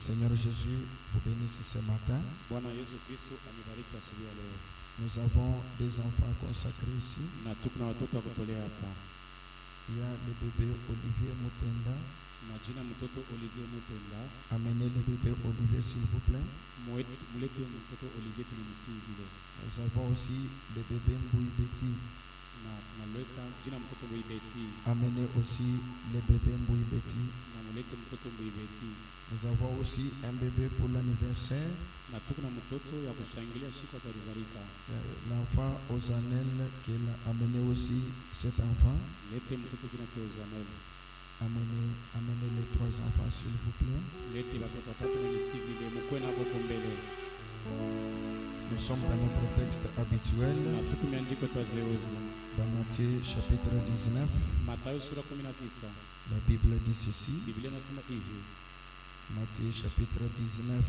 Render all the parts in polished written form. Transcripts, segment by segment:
Seigneur Jésus vous bénisse ce matin. Nous avons des enfants consacrés ici. Il y a le bébé Olivier Mutenda. Amenez le bébé Olivier s'il vous plaît. Nous avons aussi le bébé Mbouy Betty. Amenez aussi le bébé Mbouy Betty. Nous avons aussi un bébé pour l'anniversaire. L'enfant Ozanel qu'elle a amené aussi cet enfant. Amenez les trois enfants s'il vous plaît. Nous sommes dans notre texte habituel. Dans Matthieu chapitre 19. La Bible dit ceci. Matthieu chapitre 19.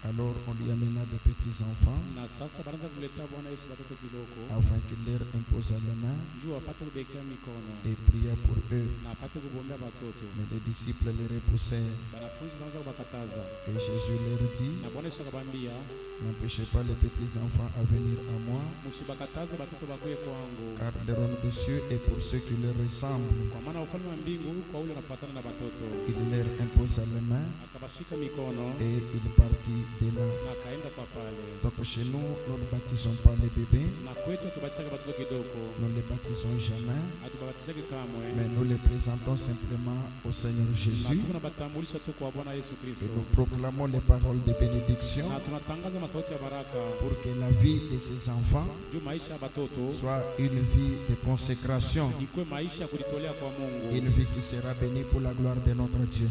Alors on lui amena des petits enfants afin qu'il leur imposa la main et pria pour eux. Mais les disciples les repoussèrent. Et Jésus leur dit: n'empêchez pas les petits enfants à venir à moi, car le royaume des cieux est pour ceux qui leur ressemblent. Il leur imposa la main et il partit de là. Donc chez nous, nous ne baptisons pas les bébés, nous ne les baptisons jamais, mais nous les présentons simplement au Seigneur Jésus et nous proclamons les paroles de bénédiction pour que la vie de ces enfants soit une vie de consécration, une vie qui sera bénie pour la gloire de notre Dieu.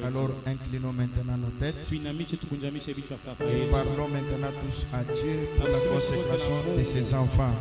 Alors inclinons maintenant nos têtes et parlons maintenant tous à Dieu pour la consécration de ses enfants.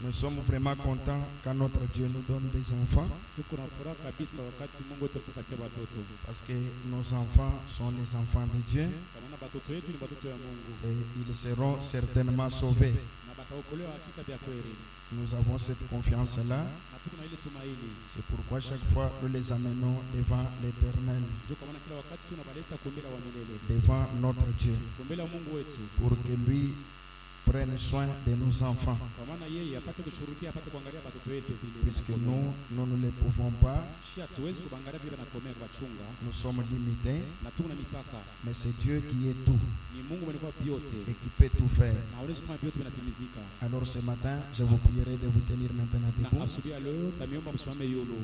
Nous sommes vraiment contents quand notre Dieu nous donne des enfants. Parce que nos enfants sont les enfants de Dieu. Et ils seront certainement sauvés. Nous avons cette confiance-là. C'est pourquoi chaque fois nous les amenons devant l'Éternel, devant notre Dieu, pour que lui prenne soin de nos enfants. Puisque nous ne les pouvons pas, nous sommes limités, mais c'est Dieu qui est tout et qui peut tout faire. Alors ce matin, je vous prierai de vous tenir maintenant debout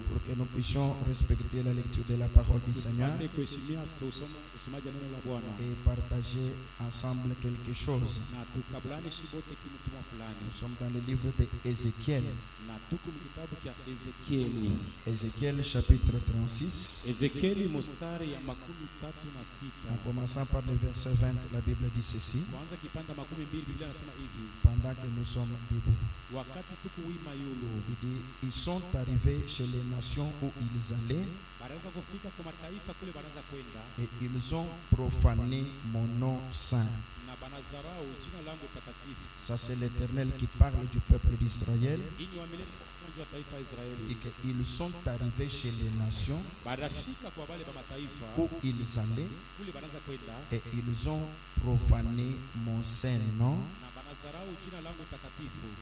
pour que nous puissions respecter la lecture de la parole du Seigneur et partager ensemble quelque chose. Nous sommes dans le livre d'Ézéchiel. Ézéchiel chapitre 36. En commençant par le verset 20, la Bible dit ceci. Pendant que nous sommes debout. Il dit, ils sont arrivés chez les nations où ils allaient et ils ont profané mon nom saint. Ça c'est l'Éternel qui parle du peuple d'Israël. Et qu'ils sont arrivés chez les nations où ils allaient et ils ont profané mon saint nom,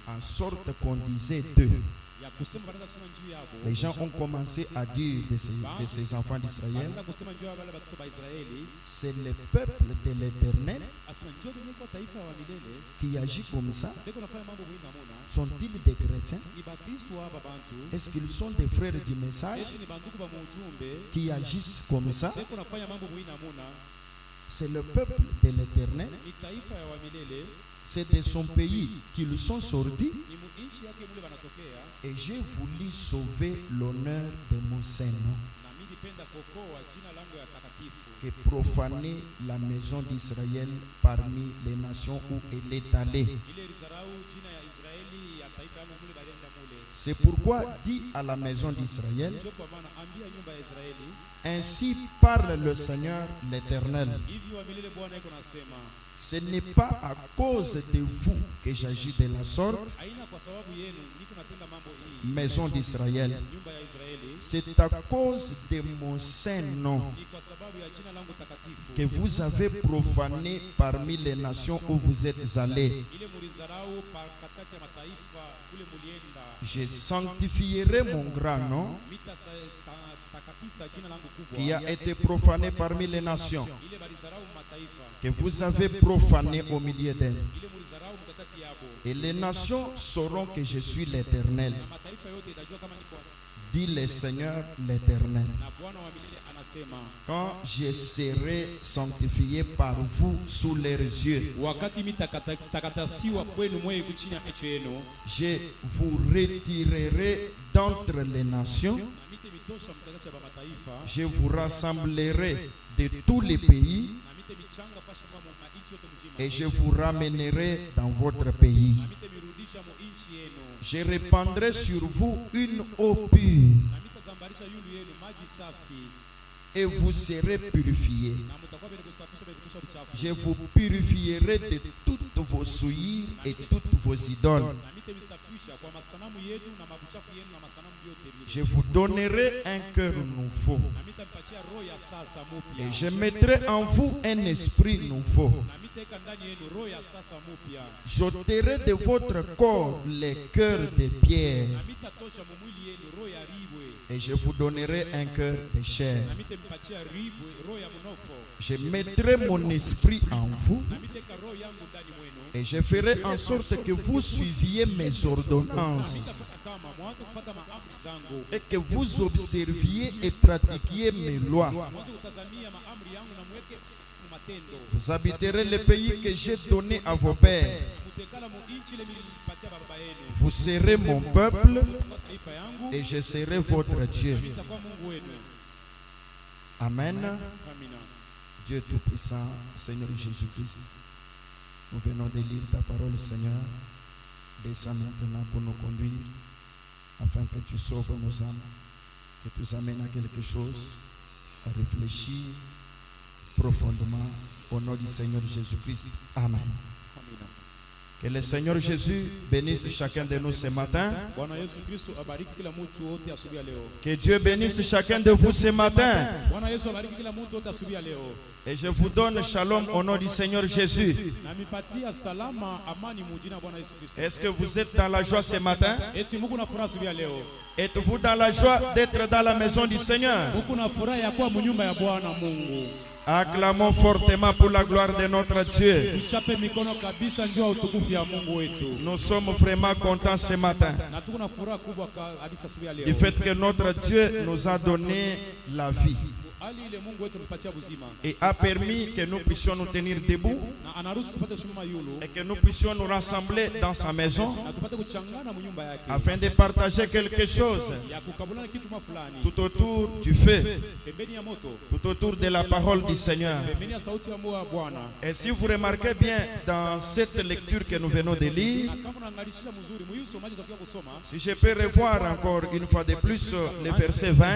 en sorte qu'on disait d'eux. Les gens ont commencé à dire de ces enfants d'Israël, c'est le peuple de l'Éternel qui agit comme ça. Sont-ils des chrétiens? Est-ce qu'ils sont des frères du message qui agissent comme ça? C'est le peuple de l'Éternel. C'est de son pays qu'ils sont sortis. Et j'ai voulu sauver l'honneur de mon Saint nom, et profaner la maison d'Israël parmi les nations où elle est allée. C'est pourquoi dit à la maison d'Israël, ainsi parle le Seigneur l'Éternel. Ce n'est pas à cause de vous que j'agis de la sorte, maison d'Israël. C'est à cause de mon saint nom que vous avez profané parmi les nations où vous êtes allés. Je sanctifierai mon grand nom qui a été profané parmi les nations, que vous avez profané au milieu d'elles. Et les nations sauront que je suis l'Éternel, dit le Seigneur l'Éternel, quand je serai sanctifié par vous sous leurs yeux. Je vous retirerai d'entre les nations. Je vous rassemblerai de tous les pays et je vous ramènerai dans votre pays. Je répandrai sur vous une eau pure et vous serez purifiés. Je vous purifierai de toutes vos souillures et toutes vos idoles. Je vous donnerai un cœur nouveau. Et je mettrai en vous un esprit nouveau. J'ôterai de votre corps les cœurs de pierre. Et je vous donnerai un cœur de chair. Je mettrai mon esprit en vous. Et je ferai en sorte que vous suiviez mes ordonnances. Et que vous observiez et pratiquiez mes lois. Vous habiterez le pays que j'ai donné à vos pères. Vous serez mon peuple et je serai votre Dieu. Amen. Dieu Tout-Puissant, Seigneur Jésus-Christ, nous venons de lire ta parole, Seigneur. Descends maintenant pour nous conduire, afin que tu sauves nos âmes, que tu nous amènes à quelque chose, à réfléchir profondément au nom du Seigneur Jésus-Christ. Amen. Que le Seigneur Jésus bénisse chacun de nous ce matin. Que Dieu bénisse chacun de vous ce matin. Et je vous donne shalom au nom du Seigneur Jésus. Est-ce que vous êtes dans la joie ce matin? Êtes-vous dans la joie d'être dans la maison du Seigneur? Acclamons fortement pour la gloire de notre Dieu. Nous sommes vraiment contents ce matin du fait que notre Dieu nous a donné la vie et a permis que nous puissions nous tenir debout et que nous puissions nous rassembler dans sa maison afin de partager quelque chose tout autour du feu, tout autour de la parole du Seigneur. Et si vous remarquez bien dans cette lecture que nous venons de lire, si je peux revoir encore une fois de plus le verset 20,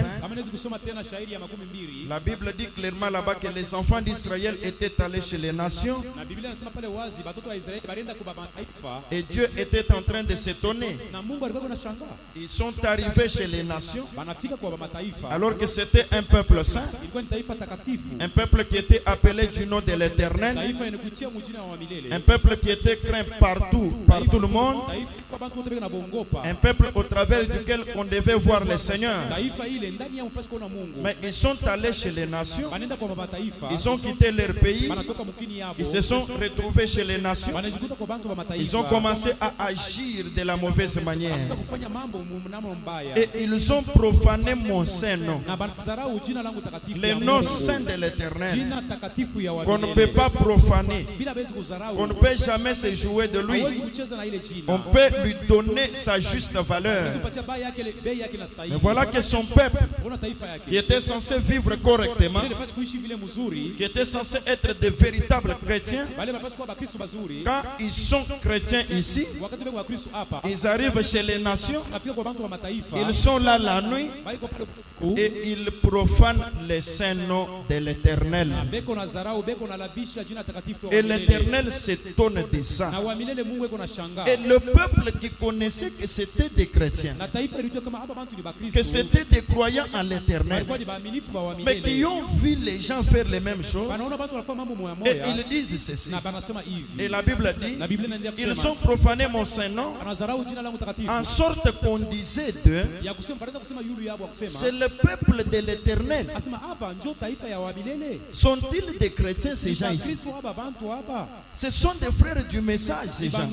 la Bible dit clairement là-bas que les enfants d'Israël étaient allés chez les nations et Dieu était en train de s'étonner. Ils sont arrivés chez les nations alors que c'était un peuple saint, un peuple qui était appelé du nom de l'Éternel, un peuple qui était craint partout, par tout le monde, un peuple au travers duquel on devait voir le Seigneur. Mais ils sont allés chez les nations, ils ont quitté leur pays, ils se sont retrouvés chez les nations, ils ont commencé à agir de la mauvaise manière et ils ont profané mon saint nom, le nom saint de l'Éternel, qu'on ne peut pas profaner, qu'on ne peut jamais se jouer de lui, on peut lui donner sa juste valeur. Mais voilà que son peuple, qui était censé vivre correctement, qui était censé être de véritables chrétiens, quand ils sont chrétiens ici, ils arrivent chez les nations, ils sont là la nuit et ils profanent le saint nom de l'Éternel. Et l'Éternel s'étonne de ça. Et le peuple qui connaissait que c'était des chrétiens, que c'était des croyants à l'Éternel, mais qui ont vu les gens faire les mêmes choses, et ils disent ceci. Et la Bible dit, ils ont profané mon saint nom, en sorte qu'on disait d'eux, c'est le peuple de l'Éternel. Sont-ils des chrétiens ces gens ici? Ce sont des frères du message ces gens.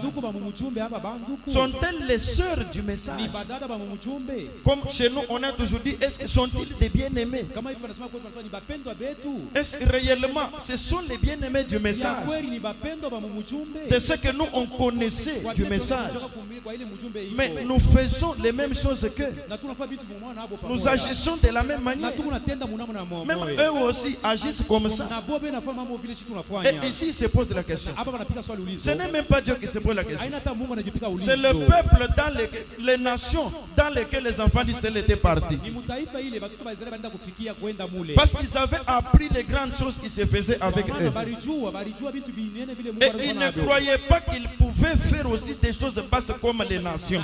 Sont-elles les sœurs du message? Comme chez nous on a toujours dit, est-ce que sont-ils des bien-aimés? Est-ce que réellement ce sont les bien-aimés du message, de ce que nous on connaissait du message? Mais nous faisons les mêmes choses qu'eux, nous agissons de la même manière, même eux aussi agissent comme ça. Et ici il se pose la question, ce n'est même pas Dieu qui se pose la question, c'est le peuple dans les nations dans lesquelles les enfants d'Israël étaient partis, parce qu'ils avaient appris les grandes choses qui se faisaient avec eux, et ils ne croyaient pas qu'ils pouvaient faire aussi des choses basses comme les nations.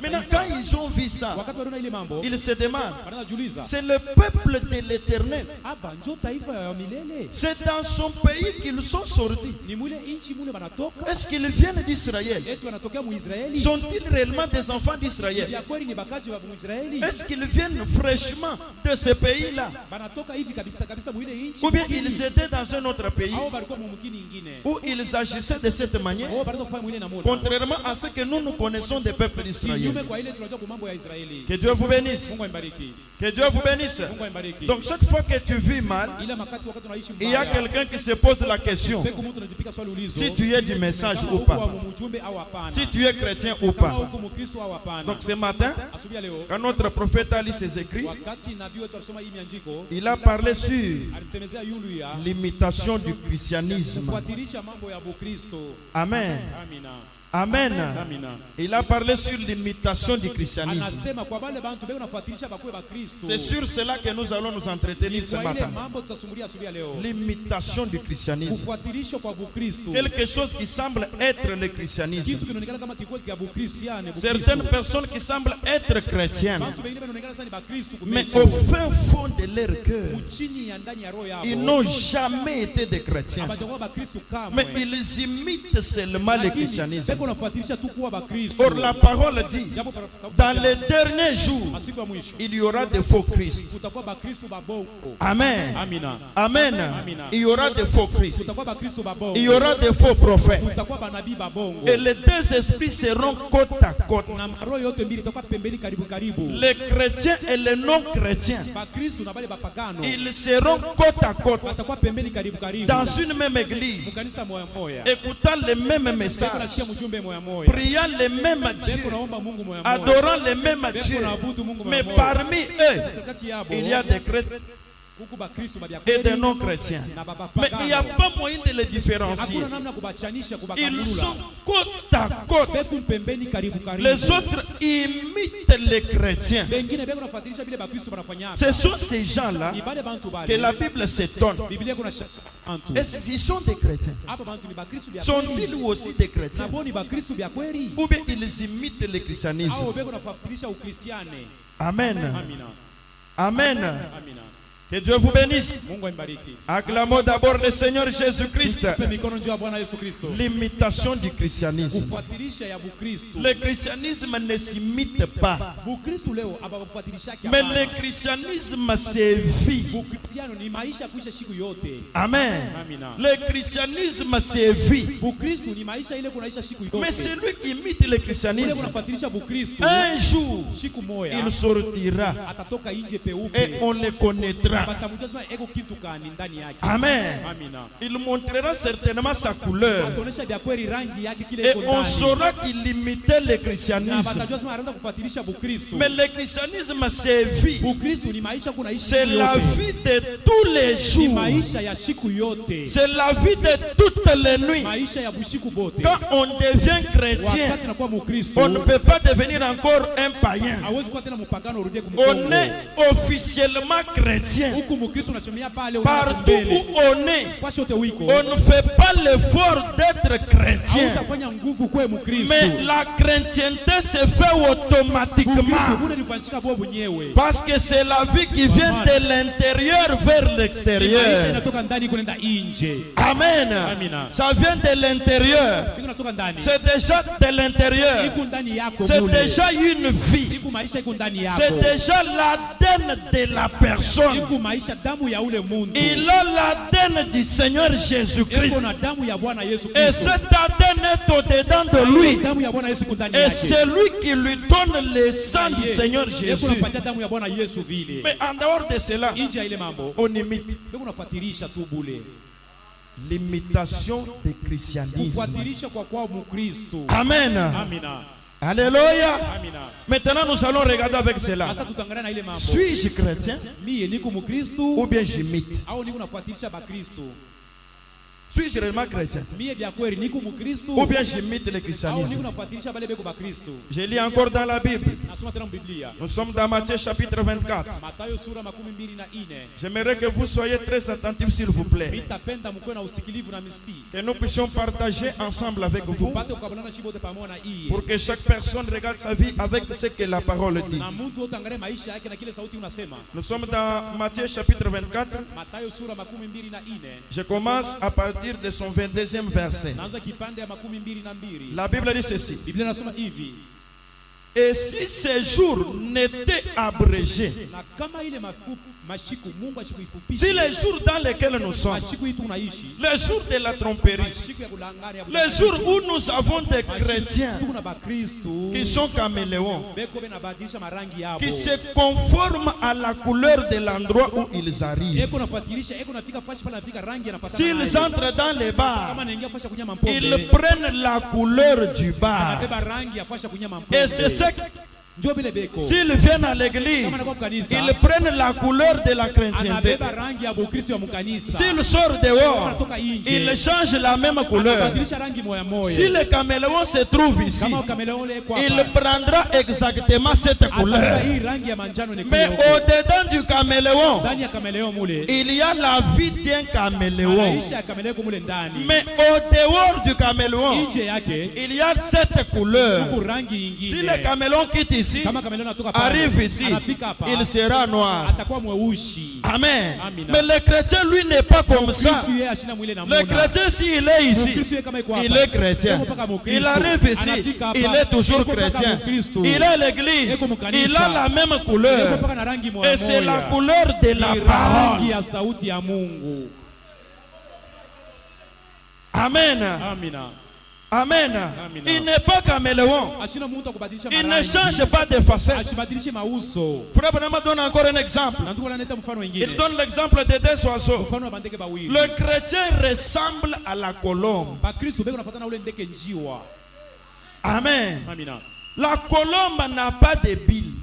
Maintenant, quand ils ont vu ça, ils se demandent, c'est le peuple de l'Éternel. C'est dans son pays qu'ils sont sortis. Est-ce qu'ils viennent d'Israël? Sont-ils réellement des enfants d'Israël? Est-ce qu'ils viennent fraîchement de ce pays-là? Ou bien ils étaient dans un autre pays où ils agissaient de cette manière, contrairement à ce que nous connaissons des peuples d'Israël. Que Dieu vous bénisse. Que Dieu vous bénisse. Donc chaque fois que tu vis mal, il y a quelqu'un qui se pose la question si tu es du message ou pas, si tu es chrétien ou pas. Donc ce matin, quand notre prophète a lu ses écrits, il a parlé sur l'imitation du christianisme. Amen. Amen. Il a parlé sur l'imitation du christianisme. C'est sur cela que nous allons nous entretenir ce matin. L'imitation du christianisme. Quelque chose qui semble être le christianisme. Certaines personnes qui semblent être chrétiennes, mais au fin fond de leur cœur, ils n'ont jamais été des chrétiens. Mais ils imitent seulement le christianisme. Or la parole dit, dans les derniers jours, il y aura des faux Christ. Amen. Amen. Il y aura des faux Christ. Il y aura des faux prophètes. Et les deux esprits seront côte à côte. Les chrétiens et les non-chrétiens, ils seront côte à côte dans une même église, écoutant les mêmes messages, priant les mêmes dieux, adorant les mêmes dieux. Mais parmi eux, il y a des chrétiens et des non-chrétiens. Mais il n'y a pas moyen de les différencier. Ils sont côte à côte. Les autres imitent les chrétiens. Ce sont ces gens-là que la Bible s'étonne. Est-ce qu'ils sont des chrétiens? Sont-ils aussi des chrétiens? Ou bien ils imitent le christianisme? Amen. Amen. Que Dieu vous bénisse. Acclamons d'abord le Seigneur Jésus-Christ. L'imitation du christianisme. Le christianisme ne s'imite pas, mais le christianisme c'est vie. Amen. Le christianisme c'est vie. Mais celui qui imite le christianisme, un jour il sortira et on le connaîtra. Amen. Il montrera certainement sa couleur et on saura qu'il imitait le christianisme. Mais le christianisme c'est vie. C'est la vie de tous les jours. C'est la vie de toutes les nuits. Quand on devient chrétien, on ne peut pas devenir encore un païen. On est officiellement chrétien. Partout où on est, on ne fait pas l'effort d'être chrétien. Mais la chrétienté se fait automatiquement. Parce que c'est la vie qui vient de l'intérieur vers l'extérieur. Amen. Ça vient de l'intérieur. C'est déjà de l'intérieur. C'est déjà une vie. C'est déjà l'ADN de la personne. Il a l'ADN du Seigneur Jésus-Christ. Et cet ADN est au-dedans de lui. Et c'est lui qui lui donne le sang du Seigneur Jésus. Mais en dehors de cela, on imite. L'imitation du christianisme. Amen. Alléluia. Maintenant nous allons regarder avec cela. Suis-je chrétien ou bien j'imite? Suis-je réellement chrétien? Ou bien j'imite le christianisme? Je lis encore dans la Bible. Nous sommes dans Matthieu chapitre 24. J'aimerais que vous soyez très attentifs s'il vous plaît. Que nous puissions partager ensemble avec vous. Pour que chaque personne regarde sa vie avec ce que la parole dit. Nous sommes dans Matthieu chapitre 24. Je commence à partir de son 22e verset. La Bible dit ceci. Et si ces jours n'étaient abrégés, si les jours dans lesquels nous sommes, les jours de la tromperie, les jours où nous avons des chrétiens qui sont caméléons, qui se conforment à la couleur de l'endroit où ils arrivent, s'ils entrent dans les bars, ils prennent la couleur du bar. Et c'est ce s'ils viennent à l'église, ils prennent la couleur de la chrétienté. S'ils sortent dehors, ils changent la même couleur. Si le caméléon se trouve ici, il prendra exactement cette couleur. Mais au-dedans du caméléon, il y a la vie d'un caméléon. Mais au dehors du caméléon, il y a cette couleur. Si le caméléon quitte ici, arrive ici, il sera noir. Amen. Mais le chrétien, lui, n'est pas comme ça. Le chrétien, s'il est ici, il est chrétien. Il arrive ici, il est toujours chrétien. Il est à l'église, il a la même couleur. Et c'est la couleur de la parole. Amen. Amen. Il n'est pas caméléon. Il ne change pas de facette. Frère Branham donne encore un exemple. Il donne l'exemple de deux oiseaux. Le chrétien ressemble à la colombe. Amen. La colombe n'a pas de bile.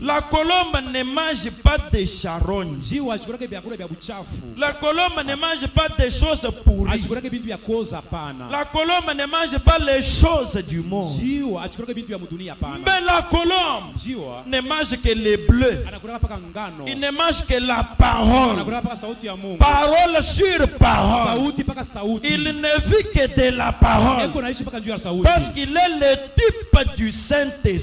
La colombe ne mange pas de charognes. La colombe ne mange pas des choses pourries. La colombe ne mange pas les choses du monde. Mais la colombe ne mange que les bleus. Il ne mange que la parole. Parole sur parole. Il ne vit que de la parole. Parce qu'il est le type du Saint-Esprit.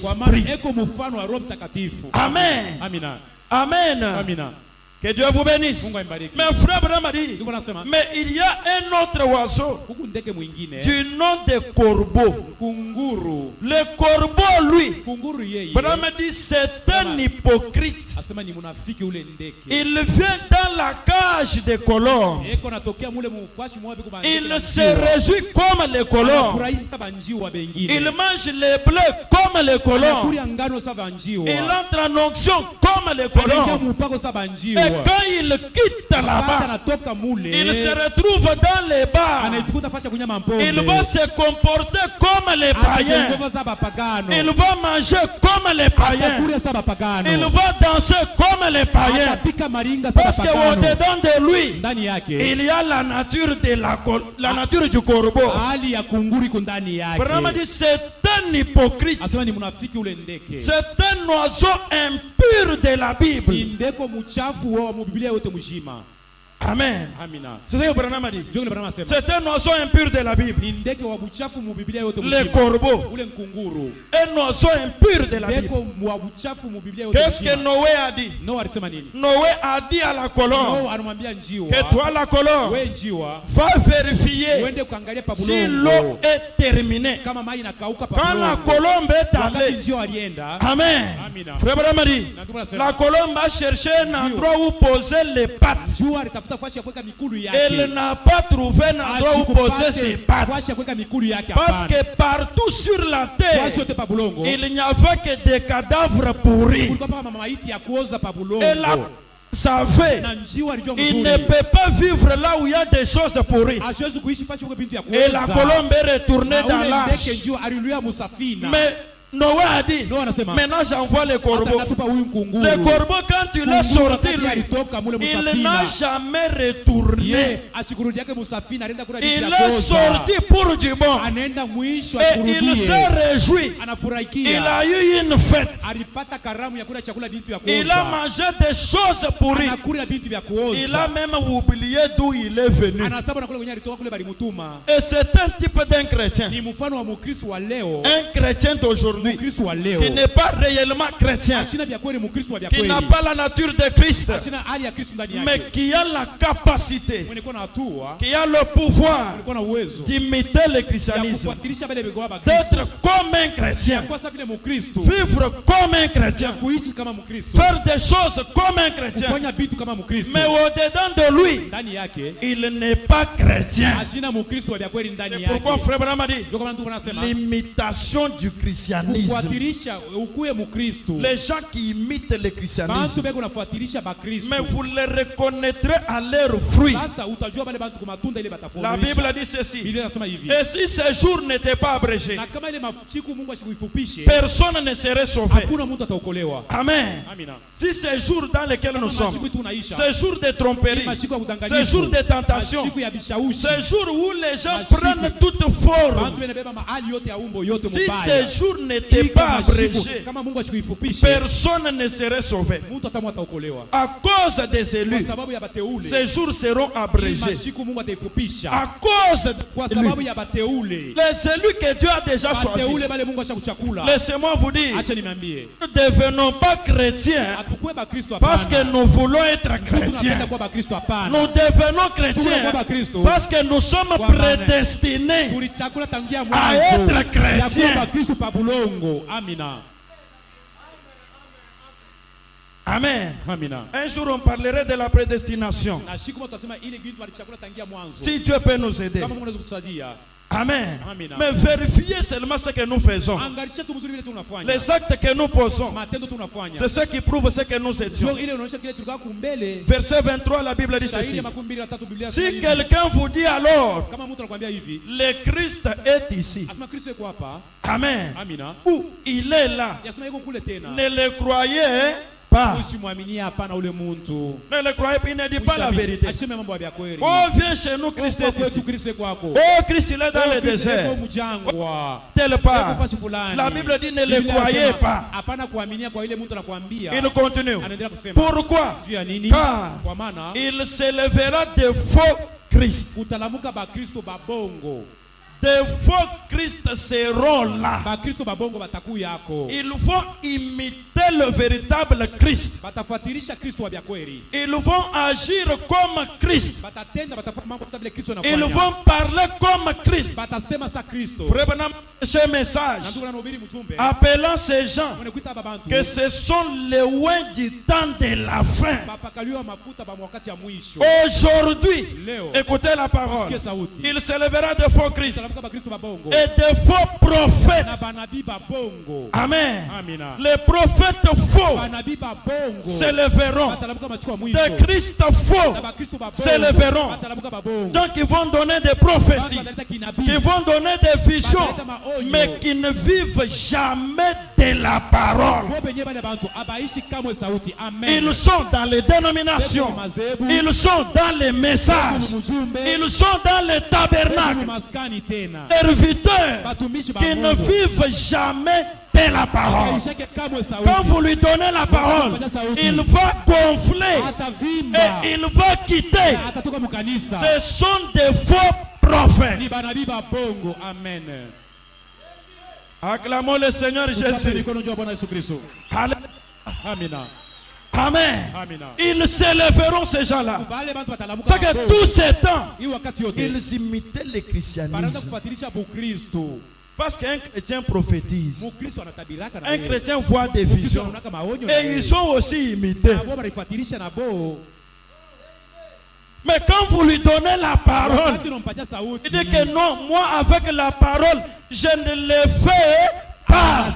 Amen. Amen. Que Dieu vous bénisse. Mais frère Branham dit, mais il y a un autre oiseau du nom de corbeau. Le corbeau, lui, Branham dit, c'est un hypocrite. Il vient dans la cage des colombes. Il se réjouit comme les colombes. Il mange les blés comme les colombes. Il entre en onction comme les colombes. Et quand il quitte là-bas, il se retrouve dans les bars. Il va se comporter comme les païens. Il va manger comme les païens. Il va danser comme les païens. Parce qu'au-dedans de lui, il y a la nature du corbeau. Vraiment dit, c'est un hypocrite. C'est un oiseau impur de la Bible. Amen. C'est ce que Branham a dit. C'est un oiseau impur de la Bible. Le corbeau. Un oiseau impur de la Bible. Qu'est-ce que Noé a dit? Noé a dit à la colombe que toi, la colombe, va vérifier si l'eau est terminée. Quand la colombe est allée, Amen. Frère Branham a dit, la colombe a cherché un endroit où poser les pattes. Elle n'a pas trouvé un endroit où poser ses pattes. Parce que partout sur la terre, il n'y avait que des cadavres pourris. Elle savait, il ne peut pas vivre là où il y a des choses pourries. Et la colombe est retournée dans l'arche. Mais Noé a dit, maintenant j'envoie les corbeaux. Les corbeaux, quand il est sorti, il n'a jamais retourné. Il est sorti pour du bon. Et il s'est réjoui. Il a eu une fête. Il a mangé des choses pourries. Il a même oublié d'où il est venu. Et c'est un type d'un chrétien. Un chrétien d'aujourd'hui qui n'est pas réellement chrétien, qui n'a pas la nature de Christ, mais qui a la capacité, qui a le pouvoir d'imiter le christianisme, d'être comme un chrétien, vivre comme un chrétien, faire des choses comme un chrétien, mais au-dedans de lui, il n'est pas chrétien. C'est pourquoi Frère Branham a dit l'imitation du christianisme. Les gens qui imitent le christianisme, mais vous les reconnaîtrez à leurs fruits. La Bible dit ceci: et si ces jours n'étaient pas abrégés, personne ne serait sauvé. Amen. Si ces jours dans lesquels nous sommes, ces jours de tromperie, ces jours de tentation, ces jours où les gens prennent toute forme, si ces jours n'étaient pas abrégés, personne ne serait sauvé. À cause des élus, ces jours seront abrégés. À cause les élus que Dieu a déjà choisis. Laissez-moi vous dire, ne devenons pas chrétiens parce que nous voulons être chrétiens. Nous devenons chrétiens parce que nous sommes prédestinés à être chrétiens. Amen. Un jour on parlerait de la prédestination. Si Dieu peut nous aider. Amen. Mais vérifiez seulement ce que nous faisons. Les actes que nous posons, c'est ce qui prouve ce que nous étions. Verset 23, la Bible dit ceci: si quelqu'un vous dit alors, le Christ est ici. Amen. Ou il est là. Ne le croyez pas. Ne le croyez pas, il ne dit pas la vérité. Oh, viens chez nous, Christ est ici. Oh, Christ il est dans le désert. Telle part. La Bible dit ne le croyez pas. Il continue. Pourquoi? Car il s'élèvera de faux Christ. Des faux Christ seront là. Ils vont imiter le véritable Christ. Ils vont agir comme Christ. Ils vont parler comme Christ. Frère Branham, ce message appelant ces gens que ce sont les oins du temps de la fin. Aujourd'hui, écoutez la parole. Il s'élèvera de faux Christ et de faux prophètes. Amen. Les prophètes faux s'élèveront. Des Christ faux s'élèveront. Donc ils vont donner des prophéties, ils vont donner des visions, mais qui ne vivent jamais de la parole. Ils sont dans les dénominations, ils sont dans les messages, ils sont dans les tabernacles. Serviteurs qui ne vivent jamais de la parole. Quand vous lui donnez la parole, il va gonfler et il va quitter. Ce sont des faux prophètes. Amen. Acclamons le Seigneur Jésus. Amen. Amen. Ils s'élèveront, ces gens-là. C'est que tous ces temps, ils imitaient le christianisme. Parce qu'un chrétien prophétise, un chrétien voit des visions, et ils sont aussi imités. Mais quand vous lui donnez la parole, il dit que non, moi avec la parole, je ne le fais pas.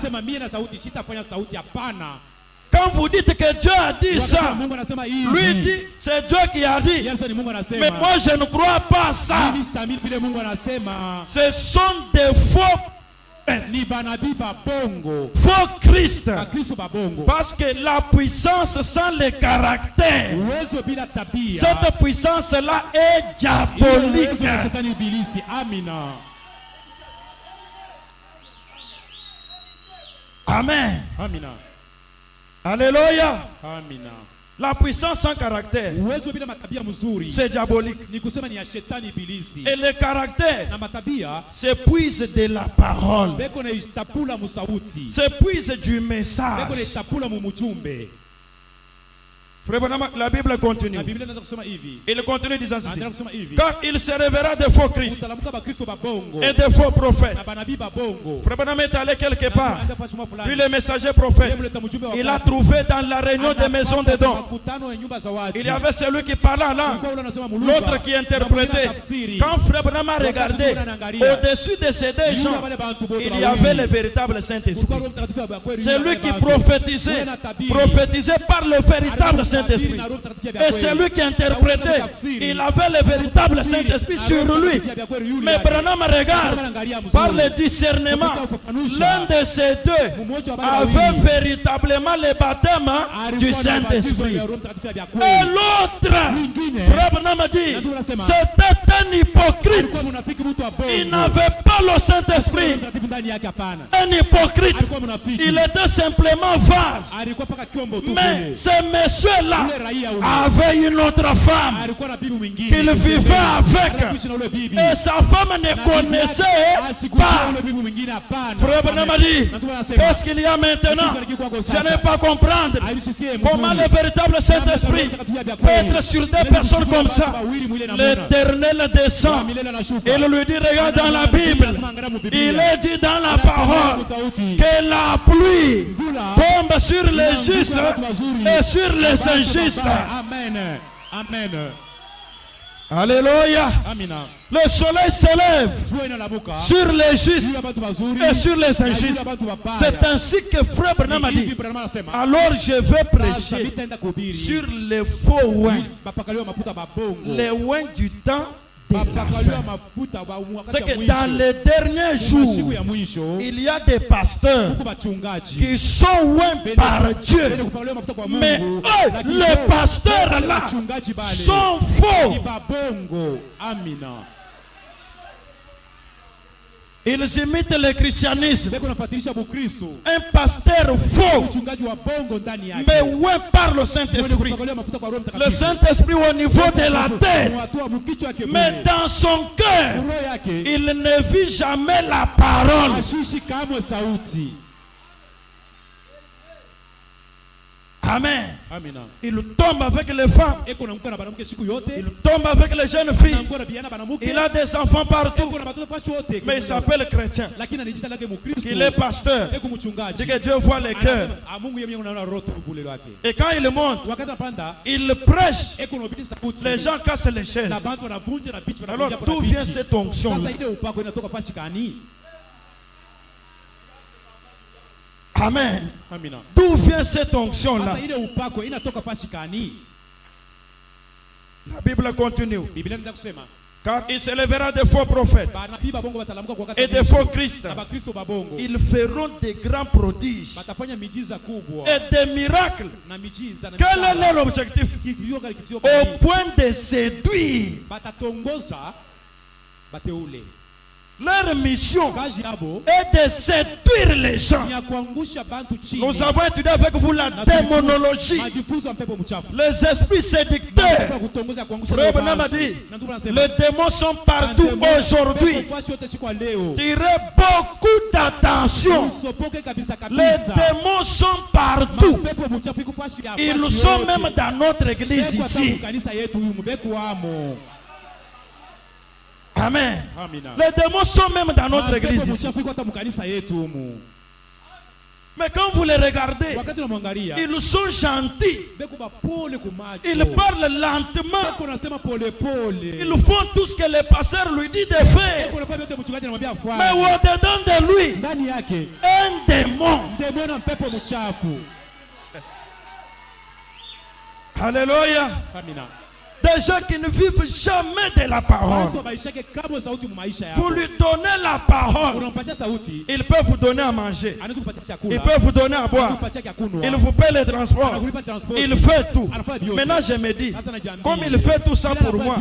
Quand vous dites que Dieu a dit ça, lui dit c'est Dieu qui a dit. Mais moi je ne crois pas ça. Ce sont des faux Faux Christ. Parce que la puissance sans le caractère, cette puissance-là est diabolique. Amen. Amina. Alléluia. Amina. La puissance sans caractère, c'est diabolique. Et le caractère s'épuise de la parole, s'épuise du message. La Bible continue. Il continue disant ceci. Car il se révélera de faux Christ et de faux prophètes. Frère Branham est allé quelque part. Puis le messager prophète, il a trouvé dans la réunion des maisons de dons. Il y avait celui qui parlait en langue, l'autre qui interprétait. Quand Frère Branham a regardé, au-dessus de ces deux gens, il y avait le véritable Saint-Esprit. Celui qui prophétisait par le véritable Saint-Esprit. Et celui qui interprétait, il avait le véritable Saint-Esprit sur lui. Mais Branham regarde par le discernement. L'un de ces deux avait véritablement le baptême du Saint-Esprit. Et l'autre, Frère Branham dit, c'était un hypocrite. Il n'avait pas le Saint-Esprit. Un hypocrite. Il était simplement vase. Mais ce monsieur-là avait une autre femme qu'il vivait avec, et sa femme ne connaissait pas. Frère Branham a dit, qu'est-ce qu'il y a maintenant? Je n'ai pas comprendre comment le véritable Saint-Esprit peut être sur des personnes comme ça. L'Éternel descend. Il lui dit, regarde dans la Bible, il est dit dans la parole que la pluie tombe sur les justes et sur les injustes. Amen. Amen. Alléluia. Amina. Le soleil s'élève sur les justes et sur les injustes. C'est ainsi que Frère Branham a dit, alors je vais prêcher sur les faux oins, les oins du temps. C'est que dans les derniers jours, il y a des pasteurs qui sont oints par Dieu. Mais eux, les pasteurs là, sont faux. Ils imitent le christianisme. Un pasteur faux, mais oint par le Saint-Esprit. Le Saint-Esprit au niveau de la tête, mais dans son cœur, il ne vit jamais la parole. Amen. Il tombe avec les femmes. Il tombe avec les jeunes filles. Il a des enfants partout. Mais il s'appelle chrétien. Il est pasteur. Dit que Dieu voit les cœurs. Et quand il monte, il prêche. Les gens cassent les chaises. Alors d'où vient cette onction-là? Amen. D'où vient cette onction-là? La Bible continue. Car il s'élèvera de faux prophètes et de faux Christ. Ils feront des grands prodiges et des miracles. Quel est l'objectif? Au point de séduire. Leur mission est de séduire les gens. Nous avons étudié avec vous la démonologie, les esprits séducteurs. Frère Branham a dit, les démons sont partout aujourd'hui. Tirez beaucoup d'attention. Les démons sont partout. Ils sont même dans notre église ici. Amen. Les démons sont même dans notre église ici. Mais quand vous les regardez, ils sont gentils. Ils parlent lentement. Ils font tout ce que le pasteur lui dit de faire. Mais au-dedans de lui, un démon. Alléluia. Des gens qui ne vivent jamais de la parole. Vous lui donnez la parole. Il peut vous donner à manger. Il peut vous donner à boire. Il vous paie le transport. Il fait tout. Maintenant je me dis, comme il fait tout ça pour moi,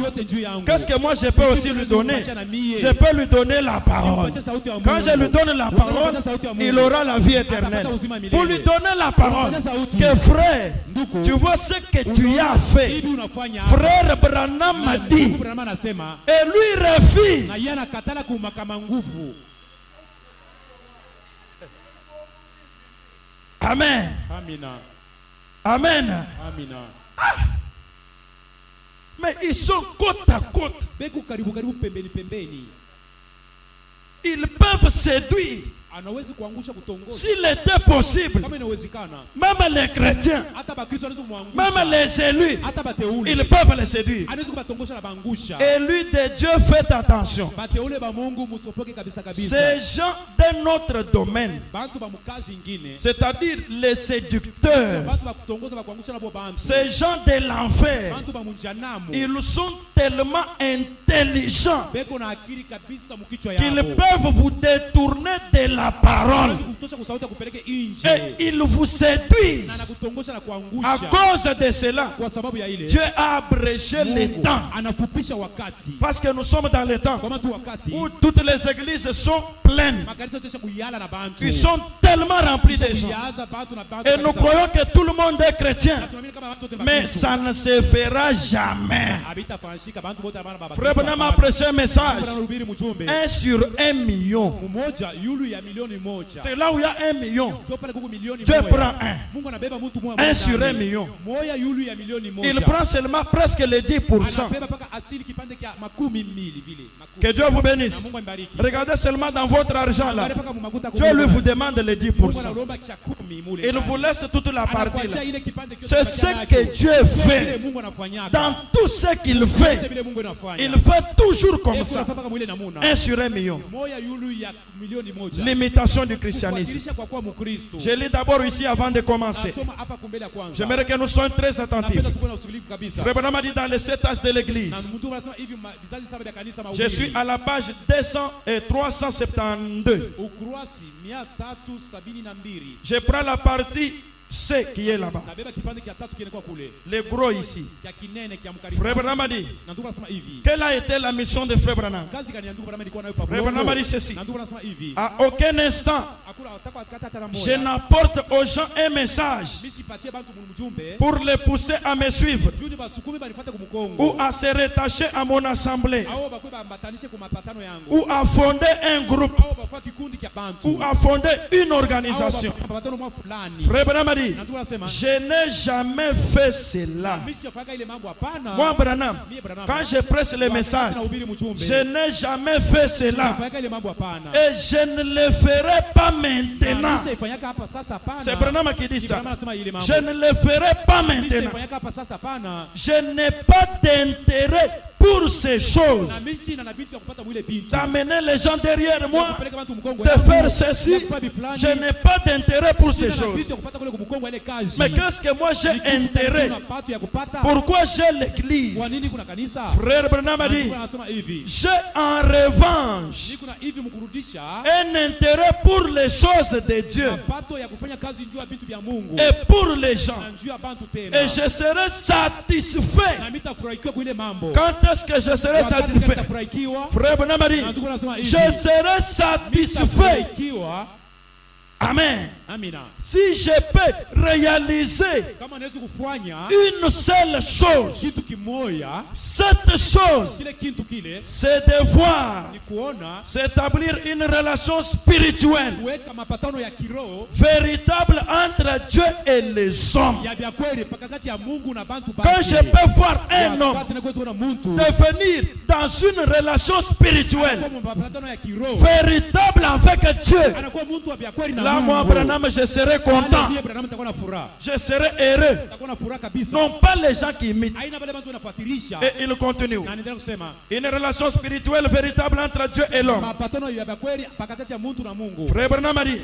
qu'est-ce que moi je peux aussi lui donner? Je peux lui donner la parole. Quand je lui donne la parole, il aura la vie éternelle. Vous lui donnez la parole. Que frère, tu vois ce que tu as fait. Frère Branham m'a dit. Et lui refuse. Amen. Amen. Ah. Mais ils sont côte à côte. Ils peuvent séduire. S'il était possible, même les chrétiens, même les élus, ils peuvent les séduire. Élus de Dieu, faites attention. Ces gens d'un autre domaine, c'est-à-dire les séducteurs, ces gens de l'enfer, ils sont tellement intelligents qu'ils peuvent vous détourner de la parole et ils vous séduisent. À cause de cela, Dieu a abrégé les temps, parce que nous sommes dans les temps où toutes les églises sont pleines. Ils sont tellement remplis de gens et nous croyons que tout le monde est chrétien, mais ça ne se fera jamais. Frère Branham a prêché un message, 1 sur 1 million. C'est là où il y a 1 million. Dieu prend 1 sur 1 million. Il prend seulement presque les 10%. Que Dieu vous bénisse. Regardez seulement dans votre argent là. Dieu lui vous demande les 10%. Il vous laisse toute la partie là. C'est ce que Dieu fait. Dans tout ce qu'il fait, il fait toujours comme ça. 1 sur 1 million. L'imitation du christianisme. Je lis d'abord ici avant de commencer. J'aimerais que nous soyons très attentifs. Frère Branham a dit dans les 7 âges de l'église. Je suis à la page 372. Je prends la partie C qui est là-bas. Le gros ici. Frère Branham a dit, quelle a été la mission de Frère Branham? Frère Branham a dit ceci: à aucun instant je n'apporte aux gens un message pour les pousser à me suivre ou à se rattacher à mon assemblée ou à fonder un groupe ou à fonder une organisation. Frère Branham a dit, je n'ai jamais fait cela. Moi Branham, quand je prêche les messages, je n'ai jamais fait cela et je ne le ferai pas maintenant. C'est Branham qui dit ça. Je ne le ferai pas maintenant. Je n'ai pas d'intérêt pour ces choses, d'amener les gens derrière moi, de faire ceci. Je n'ai pas d'intérêt pour ces choses. Mais qu'est-ce que moi j'ai intérêt? Pourquoi j'ai l'église? Frère Branham a dit, j'ai en revanche un intérêt pour les choses de Dieu et pour les gens, et je serai satisfait. Quand est-ce que je serai satisfait? Frère Branham a dit, je serai satisfait. Amen. Si je peux réaliser une seule chose, cette chose, c'est de voir s'établir une relation spirituelle véritable entre Dieu et les hommes. Quand je peux voir un homme devenir dans une relation spirituelle véritable avec Dieu, Là, moi, Branham, je serai content. Je serai heureux. Non pas les gens qui imitent. Et il continue. Une relation spirituelle véritable entre Dieu et l'homme. Frère Branham a dit,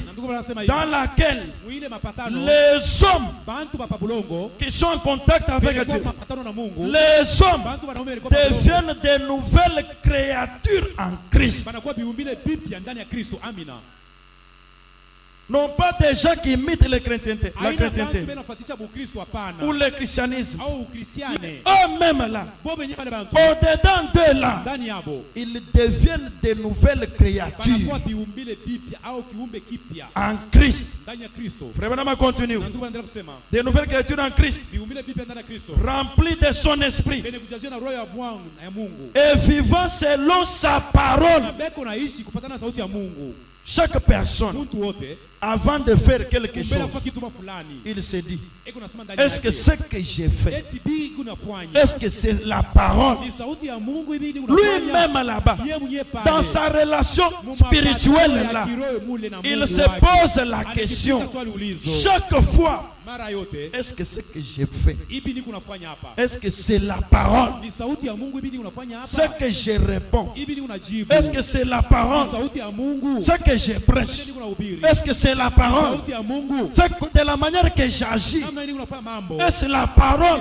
dans laquelle les hommes qui sont en contact avec Dieu, les hommes deviennent des nouvelles créatures en Christ. Non pas des gens qui imitent la chrétienté ou le christianisme. Eux-mêmes là, au-dedans d'eux là, ils deviennent des nouvelles créatures en Christ. Frère Branham continue. Des nouvelles créatures en Christ, remplies de son esprit et vivant selon sa parole. Chaque personne, avant de faire quelque chose, il se dit, est-ce que ce que j'ai fait, est-ce que c'est la parole? Lui-même là-bas, dans sa relation spirituelle là, il se pose la question chaque fois, est-ce que ce que j'ai fait, est-ce que c'est la parole? Ce que je réponds, est-ce que c'est la parole? Ce que je prêche, est-ce que c'est la parole? De la manière que j'agis, est-ce la parole?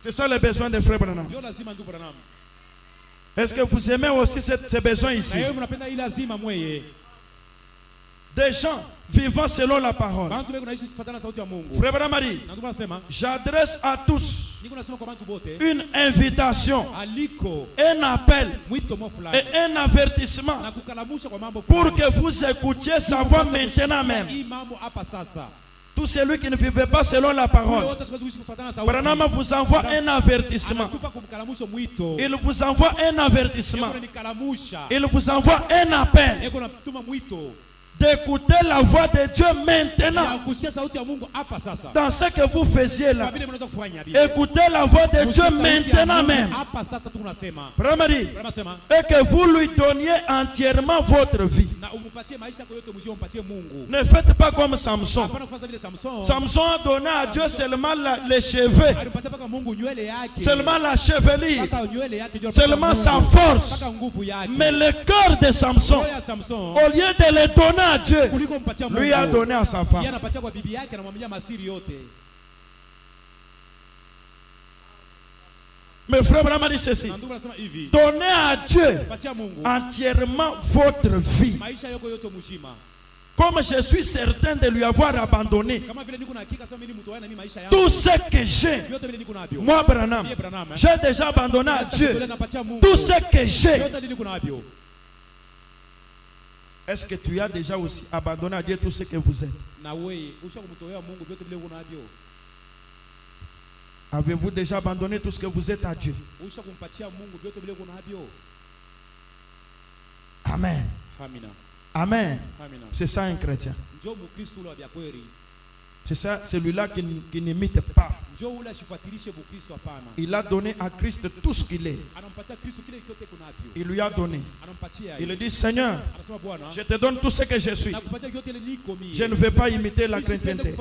C'est ça le besoin des frères Branham. Est-ce que vous aimez aussi ces besoins ici? Des gens vivant selon la parole. Frère Branham a dit, j'adresse à tous une invitation, un appel et un avertissement pour que vous écoutiez sa voix maintenant même. Tout celui qui ne vivait pas selon la parole, Branham vous envoie un avertissement. Il vous envoie un avertissement. Il vous envoie un appel d'écouter la voix de Dieu maintenant. Dans ce que vous faisiez là, écoutez la voix de Dieu maintenant même. Et que vous lui donniez entièrement votre vie. Ne faites pas comme Samson. Samson a donné à Dieu seulement les cheveux, seulement la chevelure, seulement sa force. Mais le cœur de Samson, au lieu de le donner à Dieu, lui a donné à sa femme. Mais frère Branham dit ceci: donnez à Dieu entièrement votre vie. Comme je suis certain de lui avoir abandonné tout ce que j'ai, moi Branham, j'ai déjà abandonné à Dieu tout ce que j'ai. Est-ce que tu as déjà aussi abandonné à Dieu tout ce que vous êtes? Avez-vous déjà abandonné tout ce que vous êtes à Dieu? Amen. Amen. C'est ça un chrétien. C'est ça, celui-là qui n'imite pas. Il a donné à Christ tout ce qu'il est. Il lui a donné. Il dit: Seigneur, je te donne tout ce que je suis. Je ne veux pas imiter la chrétienté.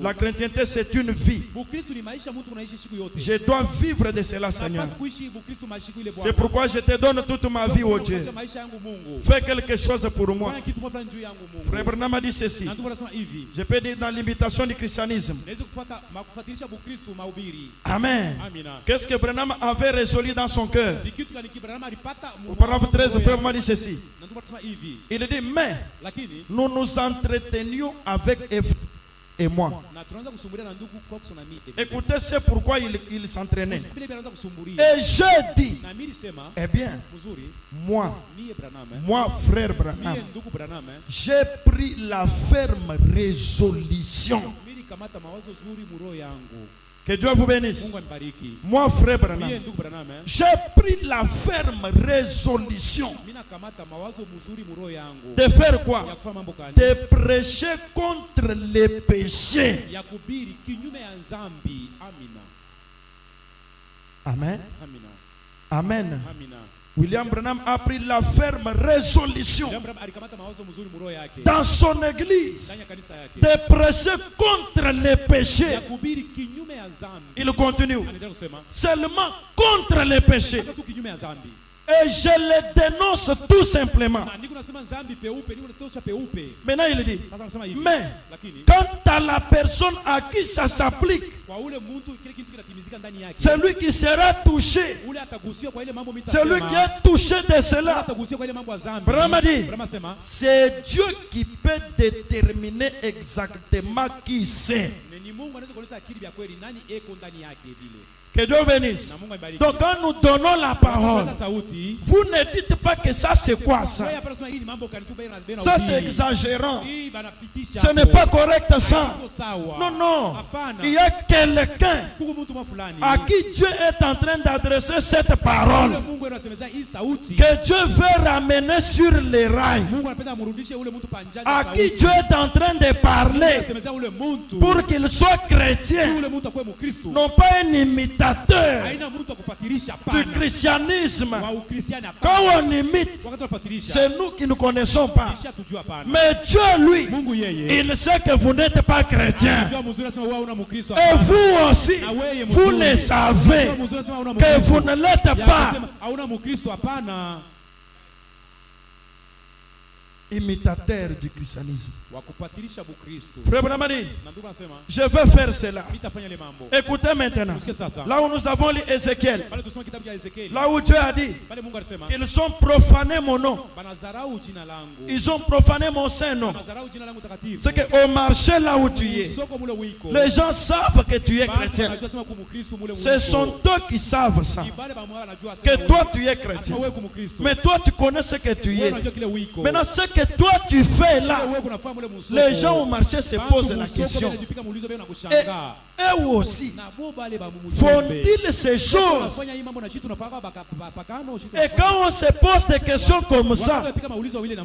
La chrétienté, c'est une vie. Je dois vivre de cela, Seigneur. C'est pourquoi je te donne toute ma vie, oh Dieu. Fais quelque chose pour moi. Frère Branham a dit ceci. Je peux dire dans l'imitation du christianisme. Amen. Qu'est-ce que Branham avait résolu dans son cœur? Au paragraphe 13, frère m'a dit ceci. Il dit: mais nous nous entretenions avec et moi. Écoutez, c'est pourquoi il s'entraînait. Et je dis: eh bien, moi frère Branham, j'ai pris la ferme résolution. Que Dieu vous bénisse. Moi frère Branham, j'ai pris la ferme résolution de faire quoi? De prêcher contre les péchés. Amen. Amen. William Branham a pris la ferme résolution dans son église de prêcher contre les péchés. Il continue seulement contre les péchés. Et je les dénonce tout simplement. Maintenant il dit, mais quant à la personne à qui ça s'applique, celui qui sera touché, celui qui est touché de cela, Brahma dit, c'est Dieu qui peut déterminer exactement qui c'est. Que Dieu bénisse. Donc quand nous donnons la parole, vous ne dites pas que ça c'est quoi ça. Ça c'est exagérant. Ce n'est pas correct ça. Non, non. Il y a quelqu'un à qui Dieu est en train d'adresser cette parole. Que Dieu veut ramener sur les rails. À qui Dieu est en train de parler. Pour qu'il soit chrétien. Non pas un imitateur du christianisme. Quand on imite, c'est nous qui ne connaissons pas. Mais Dieu, lui, il sait que vous n'êtes pas chrétien. Et vous aussi, vous le savez que vous ne l'êtes pas. Imitateur du christianisme. Frère Branham dit, je veux faire cela. Écoutez maintenant. Là où nous avons lu Ézéchiel, là où Dieu a dit qu'ils ont profané mon nom, ils ont profané mon Saint-Nom. C'est qu'au marché là où tu es, les gens savent que tu es chrétien. Ce sont eux qui savent ça, que toi tu es chrétien. Mais toi tu connais ce que tu es. Maintenant ce que toi tu fais là, les gens au marché se posent la question. Et eux aussi, font-ils ces choses? Et quand on se pose des questions comme ça,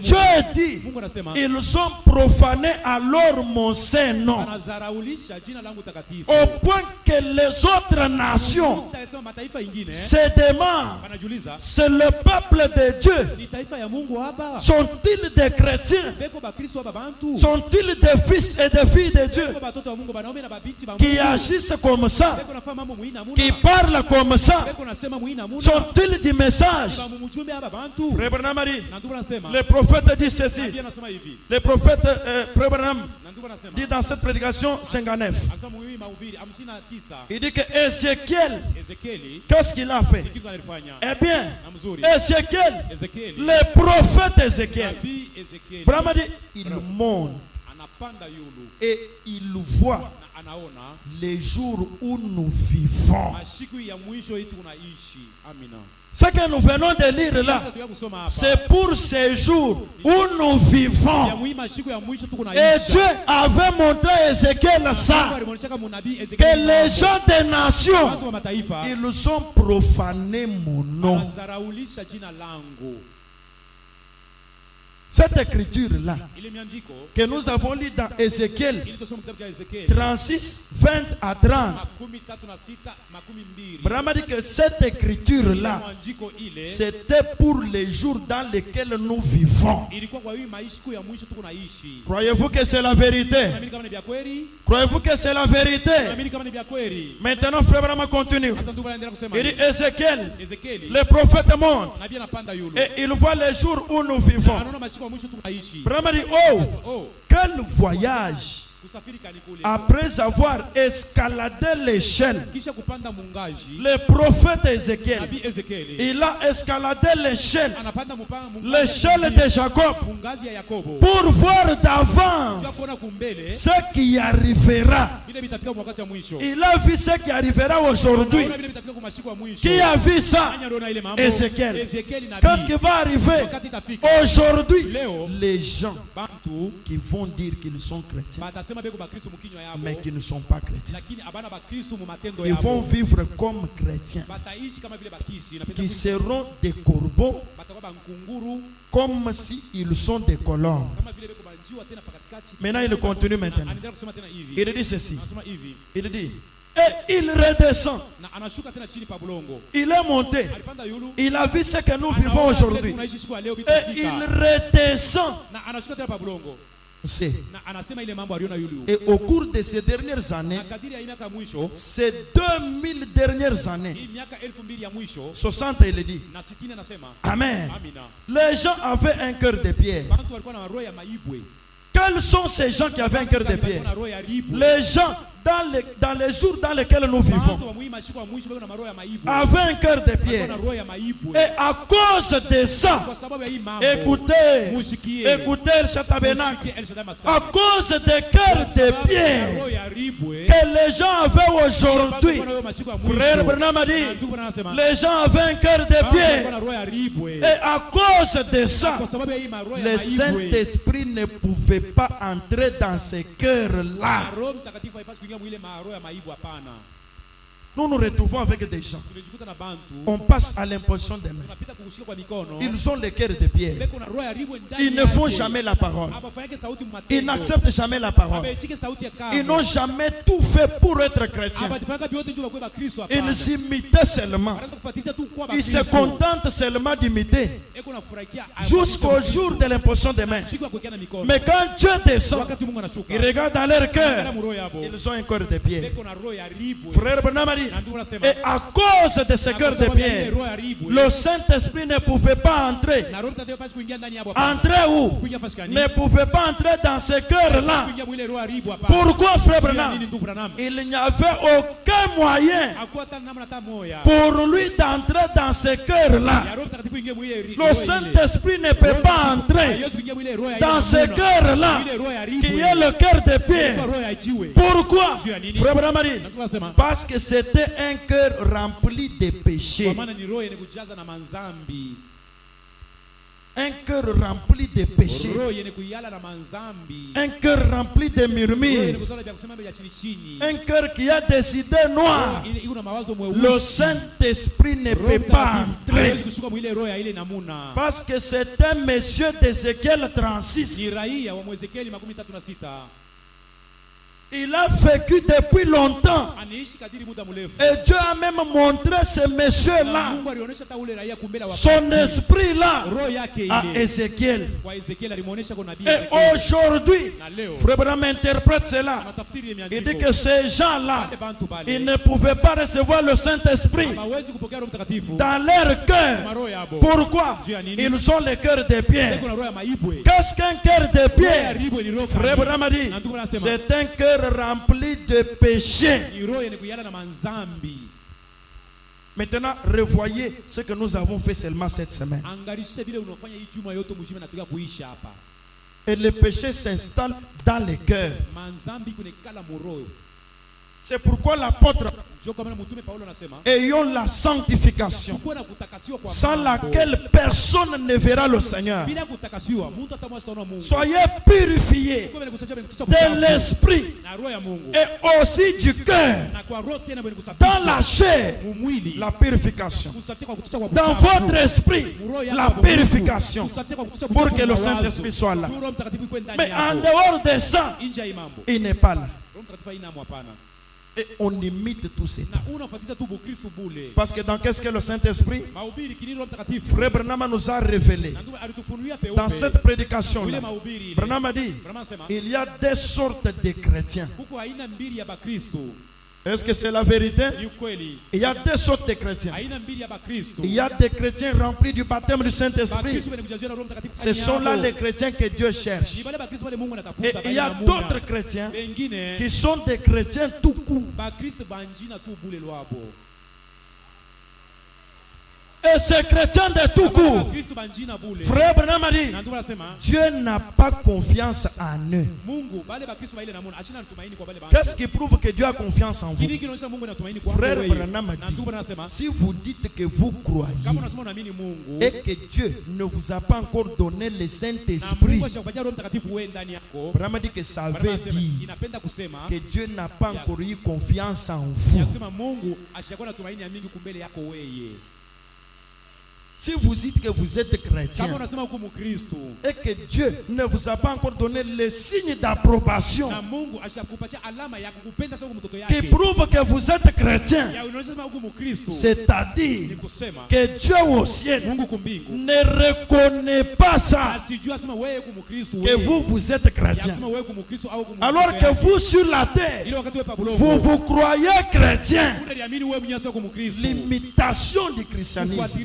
Dieu dit, ils ont profané alors mon Saint-Nom, au point que les autres nations se demandent, c'est le peuple de Dieu, sont-ils des chrétiens? Sont-ils des fils et des filles de Dieu qui agissent comme ça, qui parlent comme ça? Sont-ils du message? Frère Branham a dit, le prophète dit ceci. Le prophète Frère Branham dit dans cette prédication 59, il dit que Ézéchiel, qu'est-ce qu'il a fait? Eh bien, Ézéchiel, le prophète Ézéchiel, Branham a dit, il monte et il voit les jours où nous vivons. Ce que nous venons de lire là, c'est pour ces jours où nous vivons. Et Dieu avait montré à Ézéchiel ça, que les gens des nations, ils ont profané mon nom. Cette écriture-là, que nous avons lu dans Ézéchiel 36, 20 à 30, Branham dit que cette écriture-là, c'était pour les jours dans lesquels nous vivons. Croyez-vous que c'est la vérité? Croyez-vous que c'est la vérité? Maintenant, Frère Branham continue. Il dit Ézéchiel, le prophète monte et il voit les jours où nous vivons. Branham dit, oh, quel voyage! Après avoir escaladé l'échelle, le prophète Ézéchiel, il a escaladé l'échelle de Jacob, pour voir d'avance ce qui arrivera. Il a vu ce qui arrivera aujourd'hui. Qui a vu ça? Ézéchiel. Qu'est-ce qui va arriver aujourd'hui? Les gens qui vont dire qu'ils sont chrétiens, mais qui ne sont pas chrétiens, ils vont vivre comme chrétiens, qui seront des corbeaux, comme s'ils sont des colons. Maintenant il continue maintenant. Il dit ceci. Il dit, Et il redescend. Il est monté. Il a vu ce que nous vivons aujourd'hui. Et il redescend. Et au cours de ces dernières années, ces 2000 dernières années, 60 il dit. Amen. Les gens avaient un cœur de pierre. Quels sont ces gens qui avaient un cœur de pierre? Les gens dans les jours dans lesquels nous vivons avaient un cœur de pierre. Et à cause de ça, écoutez le Chatabernacle, à cause des cœurs de pierre que les gens avaient aujourd'hui, frère Branham a dit, les gens avaient un cœur de pierre. Et à cause de ça, le Saint-Esprit ne pouvait pas entrer dans ces cœurs-là. Nous nous retrouvons avec des gens. On passe à l'imposition des mains. Ils ont le cœur de pierre. Ils ne font jamais la parole. Ils n'acceptent jamais la parole. Ils n'ont jamais tout fait pour être chrétiens. Ils s'imitaient seulement. Ils se contentent seulement d'imiter jusqu'au jour de l'imposition des mains. Mais quand Dieu descend, il regarde dans leur cœur. Ils ont un cœur de pierre. Frère Branham, et à cause de ce cœur de pierre, le Saint-Esprit ne pouvait pas entrer. Entrer où? Ne pouvait pas entrer dans ce cœur-là. Pourquoi, frère Branham? Il n'y avait aucun moyen pour lui d'entrer dans ce cœur-là. Le Saint-Esprit ne peut pas entrer dans ce cœur-là qui est le cœur de pierre. Pourquoi, frère Branham? Parce que c'était un cœur rempli de péchés. Un cœur rempli de péchés. Un cœur rempli de murmures. Un cœur qui a des idées noires. Le Saint-Esprit ne peut pas entrer. Parce que c'est un monsieur d'Ézéchiel 36. Il a vécu depuis longtemps. Et Dieu a même montré ce monsieur-là, son esprit-là, à Ézéchiel. Et aujourd'hui, Frère Branham interprète cela. Il dit que ces gens-là, ils ne pouvaient pas recevoir le Saint-Esprit dans leur cœur. Pourquoi? Ils ont le cœur de pierre. Qu'est-ce qu'un cœur de pierre? Frère Branham a dit, c'est un cœur rempli de péchés. Maintenant, revoyez ce que nous avons fait seulement cette semaine. Et le péché s'installe dans les cœurs. C'est pourquoi l'apôtre, ayons la sanctification, sans laquelle personne ne verra le Seigneur. Soyez purifiés de l'esprit et aussi du cœur, dans la chair, la purification, dans votre esprit, la purification, pour que le Saint-Esprit soit là. Mais en dehors de ça, il n'est pas là. Et on imite tout ça. Parce que dans qu'est-ce que le Saint-Esprit? Frère Branham nous a révélé dans cette prédication-là. Branham a dit, il y a deux sortes de chrétiens. Est-ce que c'est la vérité? Il y a deux sortes de chrétiens. Il y a des chrétiens remplis du baptême du Saint-Esprit. Ce sont là les chrétiens que Dieu cherche. Et il y a d'autres chrétiens qui sont des chrétiens tout court. Et ces chrétiens de tout court, Frère Branham a dit, Dieu n'a pas confiance en eux. Qu'est-ce qui prouve que Dieu a confiance en vous? Frère Branham a dit, si vous dites que vous croyez et que Dieu ne vous a pas encore donné le Saint-Esprit, Branham a dit que ça veut dire que Dieu n'a pas encore eu confiance en vous. Si vous dites que vous êtes chrétien et que Dieu ne vous a pas encore donné le signe d'approbation qui prouve que vous êtes chrétien, c'est-à-dire que Dieu au ciel ne reconnaît pas ça, que vous êtes chrétien, alors que vous sur la terre, vous croyez chrétien. L'imitation du christianisme.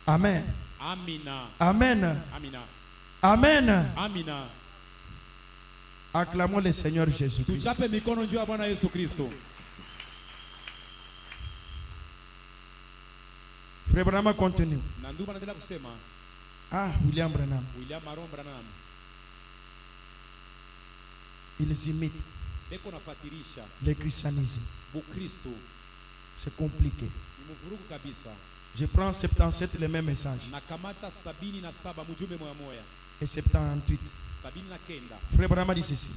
Amen. Amen. Amen. Acclamons le Seigneur Jésus-Christ. Frère Branham continue. Ah, William Branham. Ils imitent le christianisme. C'est compliqué. Je prends 77 le même message. Et 78. Frère Branham dit ceci.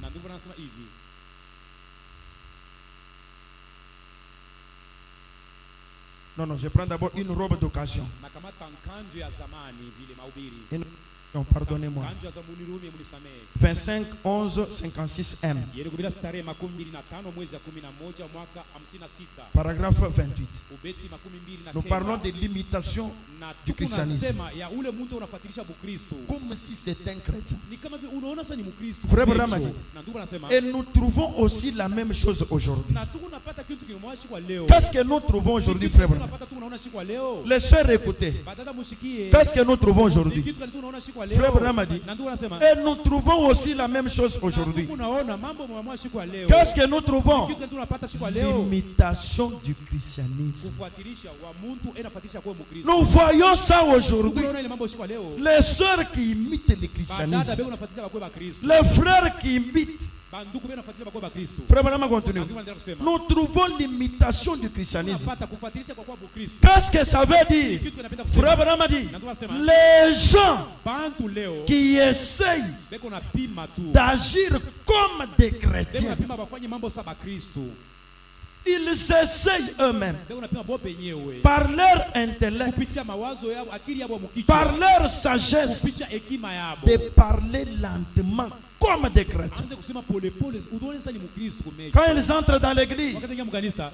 Non, je prends d'abord une robe d'occasion. Non, pardonnez-moi. 25 11 56 M. Paragraphe 28. Nous parlons de l'imitation du christianisme. Comme si c'était un chrétien. Frère Branham dit. Et nous trouvons aussi la même chose aujourd'hui. Qu'est-ce que nous trouvons aujourd'hui, frère Branham? Les sœurs, écoutez. Qu'est-ce que nous trouvons aujourd'hui? Frère Branham a dit, et nous trouvons aussi la même chose aujourd'hui. Qu'est-ce que nous trouvons? L'imitation du christianisme. Nous voyons ça aujourd'hui. Les sœurs qui imitent le christianisme. Les frères qui imitent. Frère Branham continue. Nous trouvons l'imitation du christianisme. Qu'est-ce que ça veut dire? Frère Branham dit, les gens qui essayent d'agir comme des chrétiens, ils essayent eux-mêmes par leur intellect, par leur sagesse, de parler lentement comme des chrétiens. Quand ils entrent dans l'église,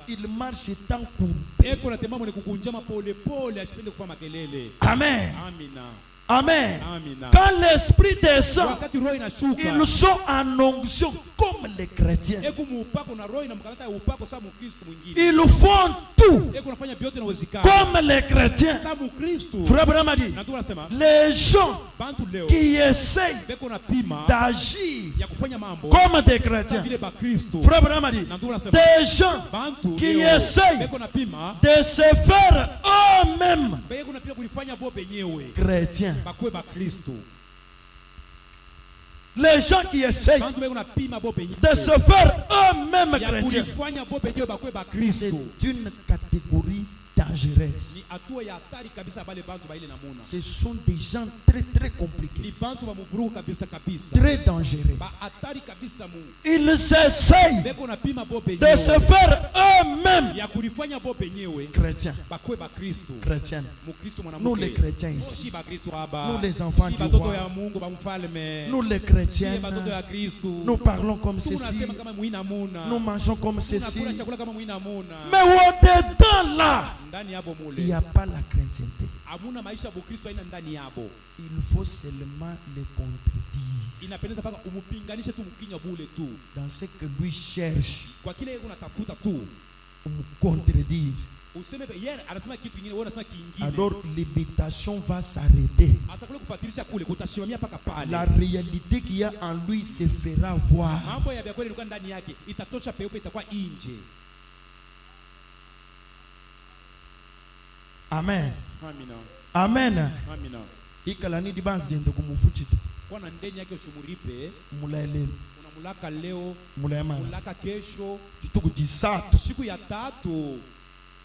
ils marchent tant courbés. Amen. Amen. Quand l'esprit descend, ils sont en onction comme les chrétiens. Ils font tout comme les chrétiens. Frère Branham a dit, les gens qui essayent d'agir comme des chrétiens. Frère Branham a dit, des gens qui essayent de se faire eux-mêmes chrétiens. Les gens qui essayent de se faire eux-mêmes chrétiens, c'est une catégorie dangereuse. Ce sont des gens très très compliqués, très dangereux. Ils essayent de se faire eux-mêmes chrétiens. Chrétiens. Nous les chrétiens ici, nous les enfants du roi, nous les chrétiens, nous parlons comme ceci, nous mangeons comme ceci. Mais au-dedans là, il n'y a pas la chrétienté. Il faut seulement les contredire dans ce que lui cherche, contredire. Alors l'imitation va s'arrêter. La réalité qu'il y a en lui se fera voir. Amen. Amen. Ikalani di banzi dento kumufuchitu. Kwa ndeni yake ushumuripe. Mulaele. Unamulaka leo. Mulaema. Mulaka kesho. Tuku disatu. Siku ya tatu.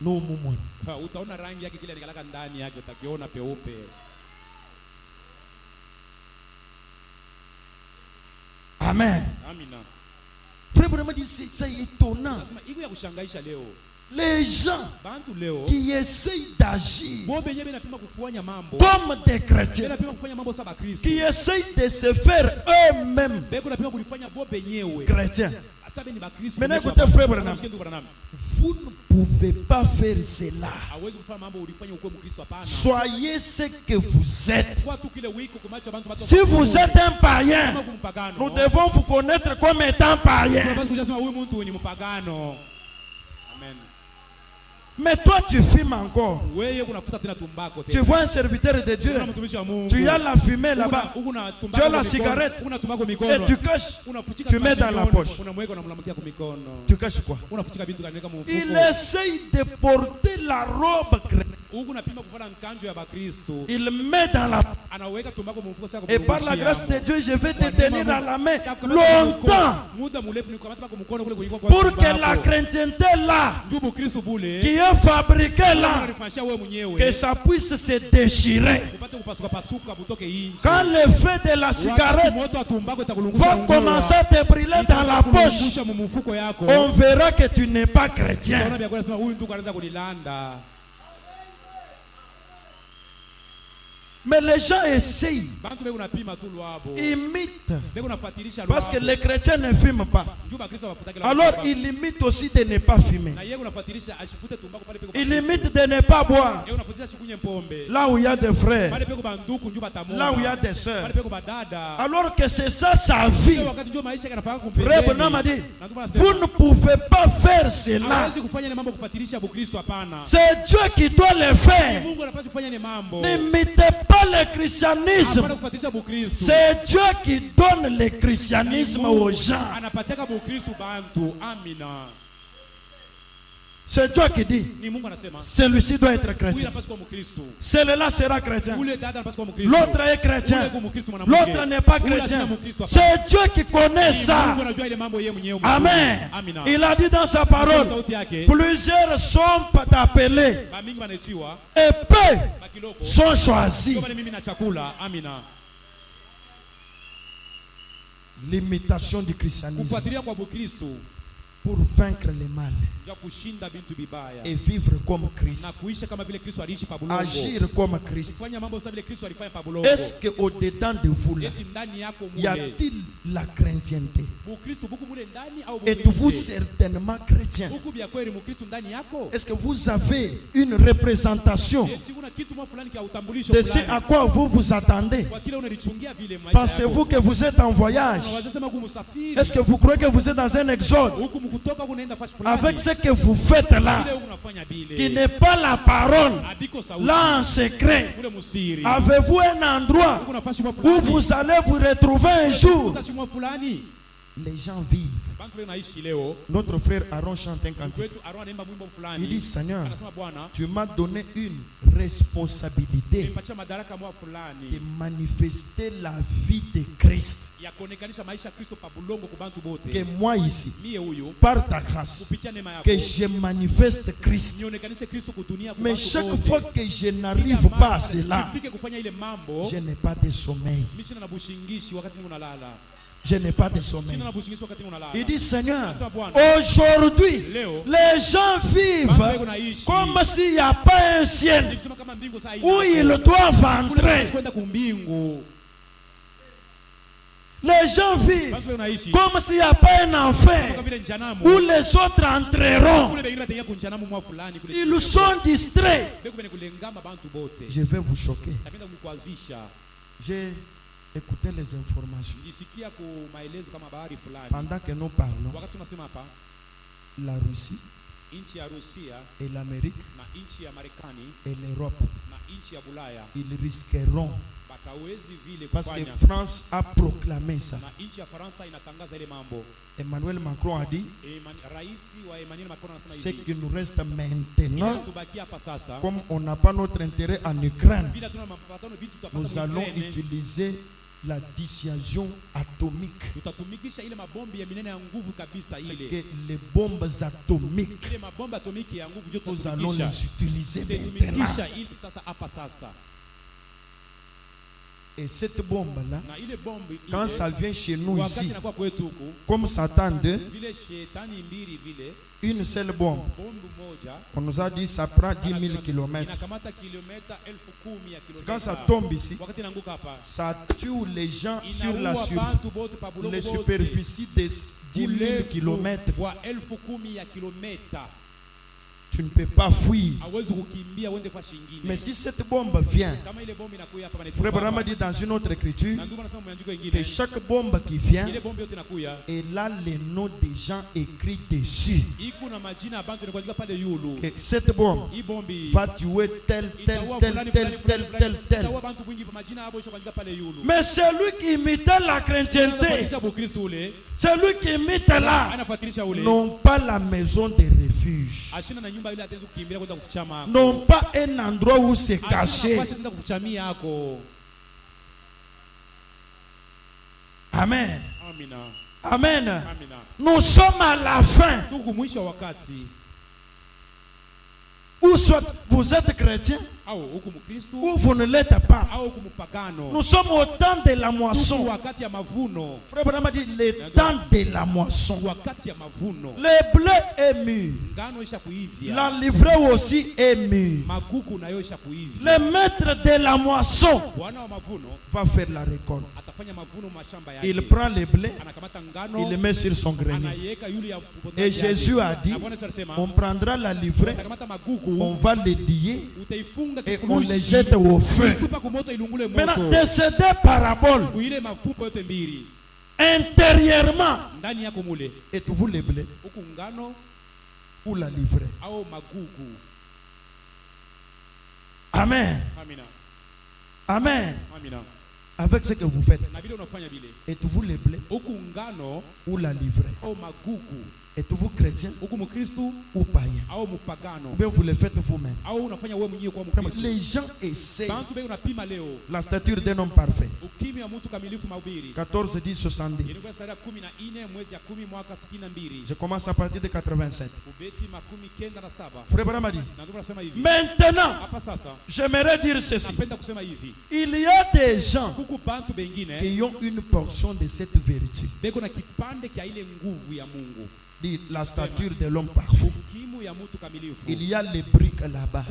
No mumwe. Utaona rangi yake kile nikalaka ndani yake utakiona peupe. Amen. Amina. Frère Branham dit c'est étonnant. Nasema hiyo ya kushangaisha leo. Les gens qui essayent d'agir comme des chrétiens, qui essayent de se faire eux-mêmes chrétiens. Maintenant, écoutez, frère Branham, vous ne pouvez pas faire cela. Soyez ce que vous êtes. Si vous êtes un païen, nous devons vous connaître comme étant païen. Mais toi tu fumes encore. Tu vois un serviteur de Dieu. Tu as la fumée là-bas. Tu as la cigarette. Et tu caches. Tu mets dans la poche. Tu caches quoi? Il essaye de porter la robe. Il met dans la poche. Et par la grâce de Dieu, je vais te tenir à la main longtemps. Pour que la chrétienté là, qui est fabriquée là, que ça puisse se déchirer. Quand le feu de la cigarette va commencer à te brûler dans la poche, on verra que tu n'es pas chrétien. Mais les gens essayent, imitent, parce que les chrétiens ne fument pas. Alors ils imitent aussi de ne pas fumer. Ils imitent de ne pas boire. Là où il y a des frères, là où il y a des sœurs. Alors que c'est ça sa vie. Frère Branham a dit, vous ne pouvez pas faire cela. C'est Dieu qui doit le faire. N'imitez pas le christianisme. C'est Dieu qui donne le christianisme aux gens. C'est Dieu qui dit, celui-ci doit être chrétien. Celui-là sera chrétien. L'autre est chrétien. L'autre n'est pas chrétien. C'est Dieu qui connaît ça. Amen. Il a dit dans sa parole, plusieurs sont appelés et peu sont choisis. L'imitation du christianisme pour vaincre le mal et vivre comme Christ, agir comme Christ. Est-ce qu'au-dedans de vous là, y a-t-il la chrétienté? Êtes-vous certainement chrétien? Est-ce que vous avez une représentation de ce à quoi vous vous attendez? Pensez-vous que vous êtes en voyage? Est-ce que vous croyez que vous êtes dans un exode? Avec ce que vous faites là, qui n'est pas la parole, là en secret, avez-vous un endroit où vous allez vous retrouver un jour? Les gens vivent. Notre frère Aaron chante un cantique. Il dit, Seigneur, tu m'as donné une responsabilité de manifester la vie de Christ. Que moi ici, par ta grâce, que je manifeste Christ. Mais chaque fois que je n'arrive pas à cela, je n'ai pas de sommeil. Je n'ai pas de sommeil. Il dit, Seigneur, aujourd'hui, les gens vivent comme s'il n'y a pas un ciel où ils doivent entrer. Les gens vivent comme s'il n'y a pas un enfer où les autres entreront. Ils sont distraits. Je vais vous choquer. J'ai écoutez les informations. Pendant que nous parlons, la Russie et l'Amérique et l'Europe, ils risqueront, parce que France a proclamé ça. Emmanuel Macron a dit, ce qui nous reste maintenant, comme on n'a pas notre intérêt en Ukraine, nous allons utiliser la dissuasion atomique. C'est que les bombes atomiques, nous allons les utiliser maintenant. Et cette bombe-là, quand ça vient chez nous ici, comme Satan 2, une seule bombe, on nous a dit ça prend 10 000 km. Quand ça tombe ici, ça tue les gens sur les superficies de 10 000 km. Tu ne peux pas fuir. Mais si cette bombe vient, Frère Branham dit dans une autre écriture que chaque bombe qui vient, elle a les noms des gens écrits dessus. Que cette bombe va tuer tel. Mais celui qui imitait la chrétienté, celui qui imitait là, n'ont pas la maison de refuge, n'ont pas un endroit où se cacher. Amen. Amen. Nous sommes à la fin. Ou soit vous êtes chrétien, ou vous ne l'êtes pas. Nous sommes au temps de la moisson. Frère Branham dit le temps de la moisson. Le blé est mûr. La livrée aussi est mûre. Le maître de la moisson va faire la récolte. Il prend le blé, il le met sur son grenier. Et Jésus a dit, on prendra la livrée, on va les lier et on les jette au feu. Maintenant, de ces deux paraboles, intérieurement, êtes-vous les blés ou la livrée? Amen. Amen. Avec ce que vous faites, êtes-vous les blés ou la livrée? Êtes-vous chrétien ou païen? Ou bien vous le faites vous-même? Les gens essaient la stature d'un homme parfait. 14, 10, 70. Je commence à partir de 87. Frère Branham dit, maintenant, j'aimerais dire ceci. Il y a des gens qui ont une portion de cette vertu. La stature de l'homme parfait. Il y a les briques là-bas.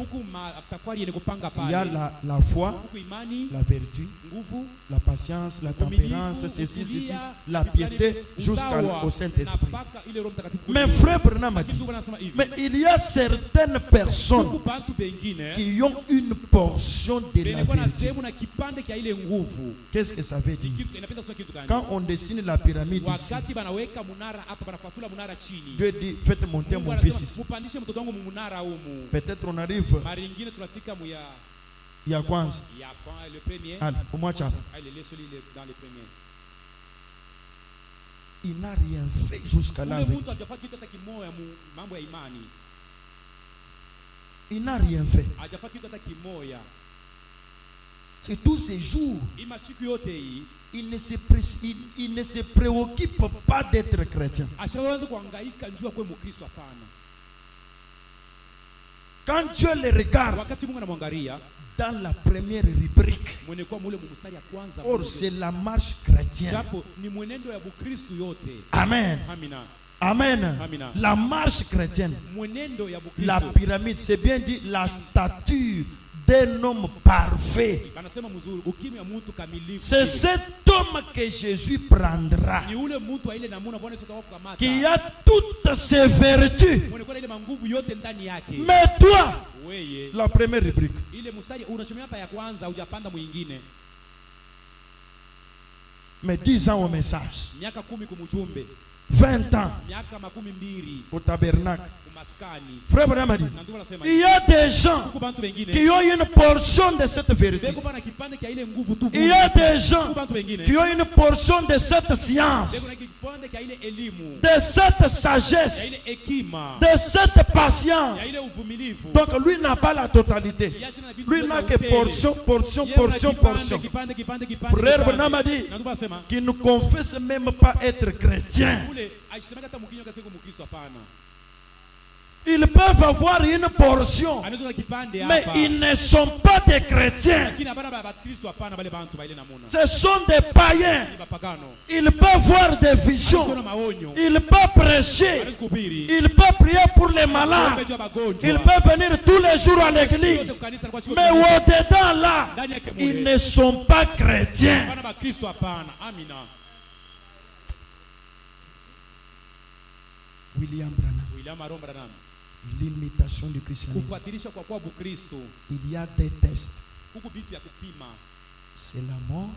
Il y a la foi, la vertu, la patience, la tempérance, ceci, la piété jusqu'au Saint-Esprit. Mais Frère Branham a dit, mais il y a certaines personnes qui ont une portion de la vertu. Qu'est-ce que ça veut dire? Quand on dessine la pyramide ici, Dieu dit, faites monter mon fils ici. Peut-être on arrive. Il y a quoi? Allez, pour moi, il n'a rien fait jusqu'à là. Il n'a rien fait. C'est tous ces jours. Il ne se préoccupe pas d'être chrétien. Quand Dieu le regarde dans la première rubrique, or c'est la marche chrétienne. Amen. Amen. La marche chrétienne, la pyramide, c'est bien dit, la stature d'un homme parfait. C'est cet homme que Jésus prendra, qui a toutes ses vertus. Mais toi, la première rubrique, mais 10 ans au message, 20 ans au tabernacle. Frère Branham dit, il y a des gens qui ont une portion de cette vérité. Il y a des gens qui ont une portion de cette science, de cette sagesse, de cette patience. Donc lui n'a pas la totalité. Lui n'a que portion. Frère Branham dit qu'il ne confesse même pas être chrétien. Ils peuvent avoir une portion, mais ils ne sont pas des chrétiens. Ce sont des païens. Ils peuvent voir des visions. Ils peuvent prêcher. Ils peuvent prier pour les malades. Ils peuvent venir tous les jours à l'église. Mais au-dedans là, ils ne sont pas chrétiens. William Branham. L'imitation du christianisme. Il y a des tests. C'est la mort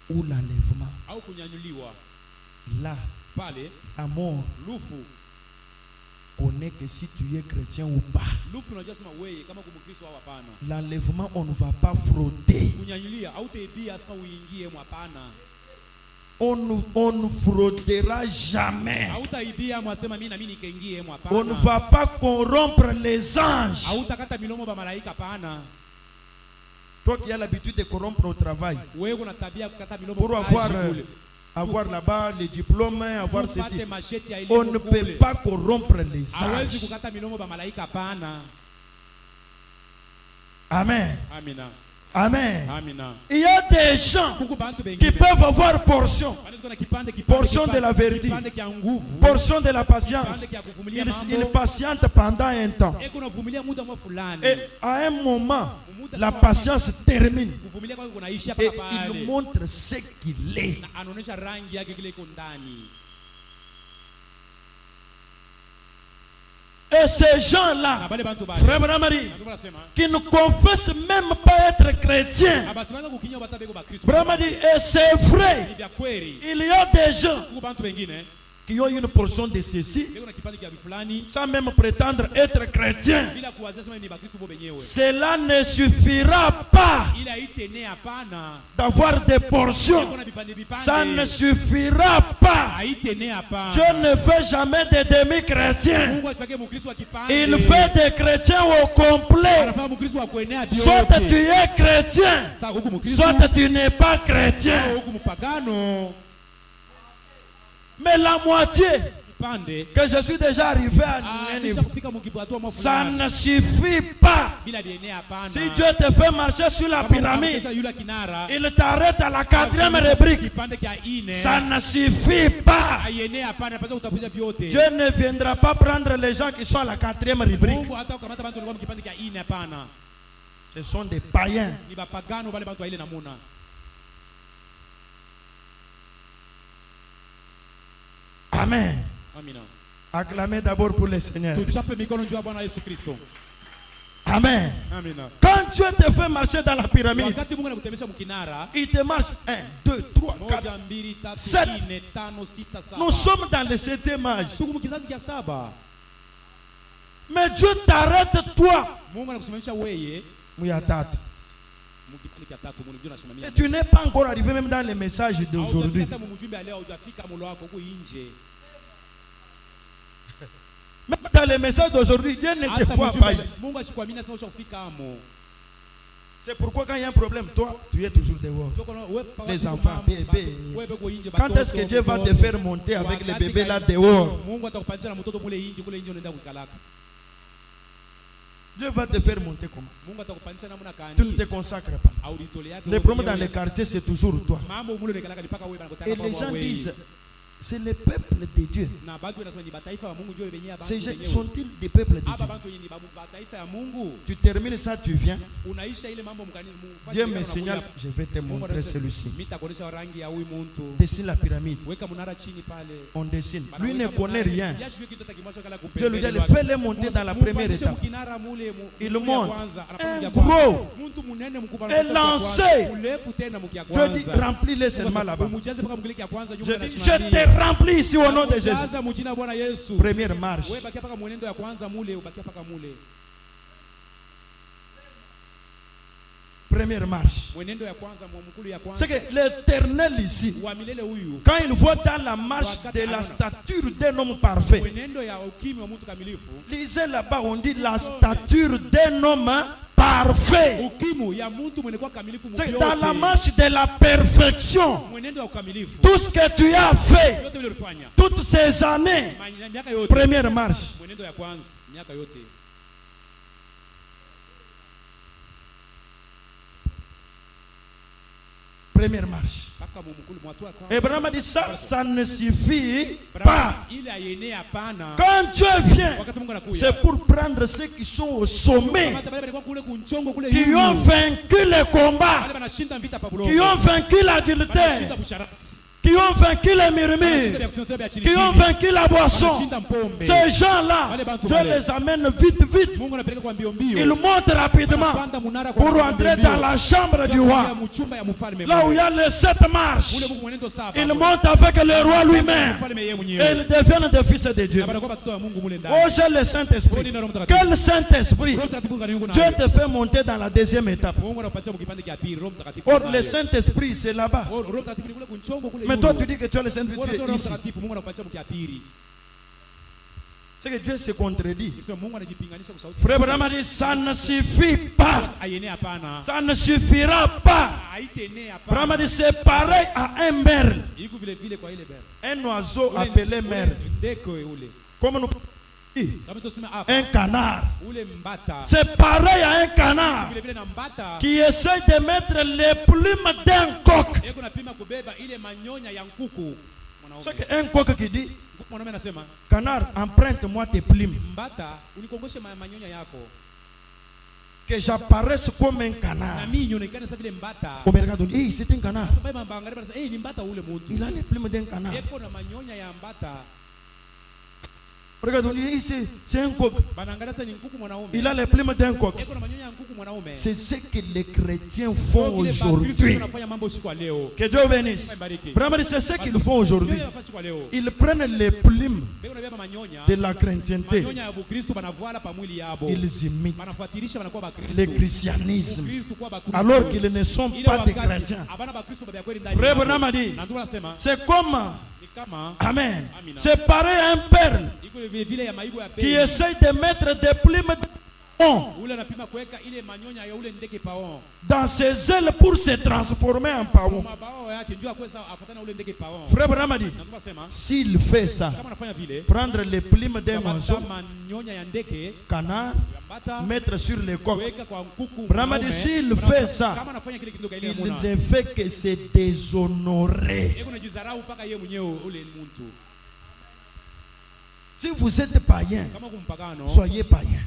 ou l'enlèvement. Là, la mort connaît que si tu es chrétien ou pas. L'enlèvement, on ne va pas frauder. On ne fraudera jamais. On ne va pas corrompre les anges. Toi qui as l'habitude de corrompre au travail, pour avoir là-bas les diplômes, avoir ceci, on ne peut pas corrompre les anges. Amen. Amen. Il y a des gens qui peuvent avoir portion de la vérité, portion de la patience. Ils patientent pendant un temps. Et à un moment, la patience termine. Et il montre ce qu'il est. Et ces gens-là, frère Bramari, qui ne confessent même pas être chrétiens, Bramari, et c'est vrai, il y a des gens qui ont une portion de ceci, sans même prétendre être chrétiens. Cela ne suffira pas d'avoir des portions. Ça ne suffira pas. Dieu ne fait jamais des demi-chrétiens. Il fait des chrétiens au complet. Soit tu es chrétien, soit tu n'es pas chrétien. Mais la moitié que je suis déjà arrivé à un niveau, ça ne suffit pas. Si Dieu te fait marcher sur la pyramide, il t'arrête à la 4e rubrique. Ça ne suffit pas. Dieu ne viendra pas prendre les gens qui sont à la 4e rubrique. Ce sont des païens. Amen. Acclamez d'abord pour le Seigneur. Amen. Quand Dieu te fait marcher dans la pyramide, il te marche 1, 2, 3, 4, 7. Nous sommes dans le 7e âge. Mais Dieu t'arrête toi. Tu n'es pas encore arrivé même dans les messages d'aujourd'hui. Même dans les messages d'aujourd'hui, Dieu ne te voit pas ici. C'est pourquoi quand il y a un problème, toi, tu es toujours dehors. Les enfants, bébés. Quand est-ce que Dieu va te faire monter avec les bébés là dehors? Dieu va te faire monter comment? Tu ne te consacres pas. Le problème dans les quartiers, c'est toujours toi. Et les gens disent, c'est le peuple de Dieu. Ces gens sont-ils des peuples de Dieu? Tu termines ça, tu viens. Dieu me signale, je vais te montrer celui-ci. Dessine la pyramide. On dessine. Lui ne connaît rien. Dieu lui dit, fais-le monter dans la première étape. Il monte. Un gros. Et lancé. Dieu dit, remplis-le seulement là-bas. Je te remplis ici au nom de Jésus. Première marche. Première marche. C'est que l'Éternel ici, quand il voit dans la marche de la stature d'un homme parfait, lisez là-bas, on dit la stature d'un homme parfait. parfait. C'est dans la marche de la perfection. Tout ce que tu as fait toutes ces années, première marche. Première marche. Abraham a dit ça ne suffit pas. Quand Dieu vient, c'est pour prendre ceux qui sont au sommet, qui ont vaincu le combat, qui ont vaincu l'adultère, qui ont vaincu les murmures, qui ont vaincu la boisson. Ces gens-là, Dieu les amène vite. Ils montent rapidement pour entrer dans la chambre du roi. Là où il y a les 7 marches, ils montent avec le roi lui-même. Et ils deviennent des fils de Dieu. Oh, j'ai le Saint-Esprit. Quel Saint-Esprit? Dieu te fait monter dans la deuxième étape. Or, le Saint-Esprit, c'est là-bas. Mais toi, tu dis que tu as le Saint-Esprit ici. C'est que Dieu se contredit. Frère Branham a dit, ça ne suffit pas. Ça ne suffira pas. Branham a dit, c'est pareil à un merle. Un oiseau appelé merle. Comme nous un canard. C'est pareil à un canard qui essaie de mettre les plumes d'un coq. C'est qu'un coq qui dit, canard, emprunte-moi tes plumes, que j'apparaisse comme un canard. On me regarde, hey, c'est un canard. Il a les plumes d'un canard. Regarde, c'est un coq. Il a les plumes d'un coq. C'est ce que les chrétiens font aujourd'hui. Que Dieu bénisse. C'est ce qu'ils font aujourd'hui. Ils prennent les plumes de la chrétienté. Ils imitent le christianisme alors qu'ils ne sont pas des chrétiens. Frère Branham a dit, c'est comme, amen, c'est pareil à un perle qui essaye de mettre des plumes dans ses ailes pour se transformer en paon. Frère Branham a dit, s'il fait ça, prendre les plumes d'un oiseau, canard, mettre sur les coqs. Branham a dit, s'il fait ça, il ne fait que se déshonorer. Si vous êtes païen, soyez païen.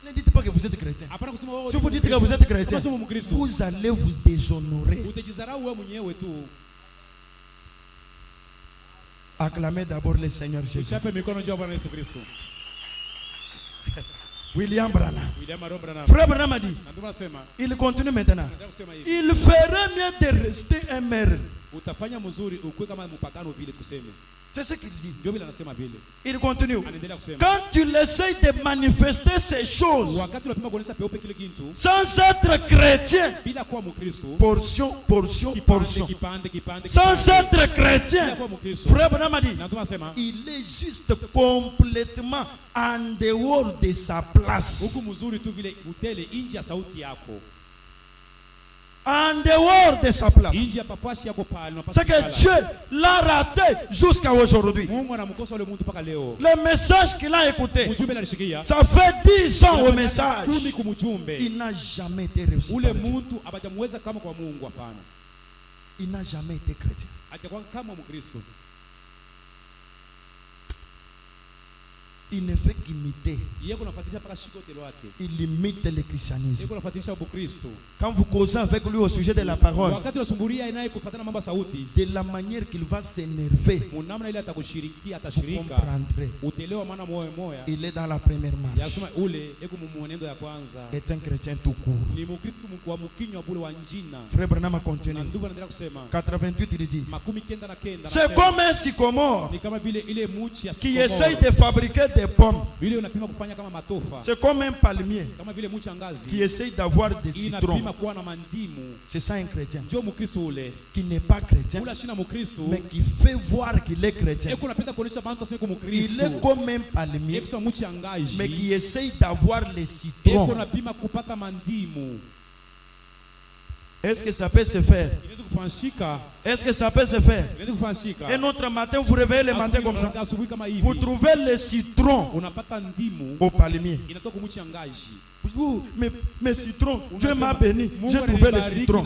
Ne dites pas que vous êtes chrétien. Si vous dites que vous êtes chrétien, vous allez vous déshonorer. Acclamez d'abord le Seigneur Jésus. William Branham. Frère Branham a dit, il continue maintenant. Il ferait mieux de rester un merle. C'est ce qu'il dit. Il continue. Quand tu essaies de manifester ces choses sans être chrétien, portion. Sans être chrétien, Frère Branham a dit, il est juste complètement en dehors de sa place. En dehors de sa place. C'est que Dieu l'a raté jusqu'à aujourd'hui. Le message qu'il a écouté, ça fait 10 ans au message. Il n'a jamais été réussi. Il n'a jamais été chrétien. Il ne fait qu'imiter. Il imite le christianisme. Quand vous causez avec lui au sujet de la parole, de la manière qu'il va s'énerver, vous comprendrez. Il est dans la première marche. Est un chrétien tout court. Frère Branham a continué. 88, il dit, c'est comme un sycomore qui essaye de fabriquer des pommes. Vile unapima kufanya kama matofa. C'est comme un palmier. Kama vile mcha ngazi. Qui essaye d'avoir des citrons. Inapima kuwa na mandimu. C'est ça un chrétien. Ndio mkristo ule. Qui n'est pas chrétien. Ula shina mkristo. Mais qui fait voir qu'il est chrétien. Eko napenda kuonesha bantu sasa kama mkristo. Il est comme un palmier. Eko mcha ngazi. Mais qui essaye d'avoir les citrons. Eko napima kupata mandimu. Est-ce que ça peut se faire? Est-ce que ça peut se faire? Et notre matin, vous réveillez le matin comme ça. Vous trouvez le citron au palmier. Mes citrons, Dieu m'a béni. J'ai trouvé le citron.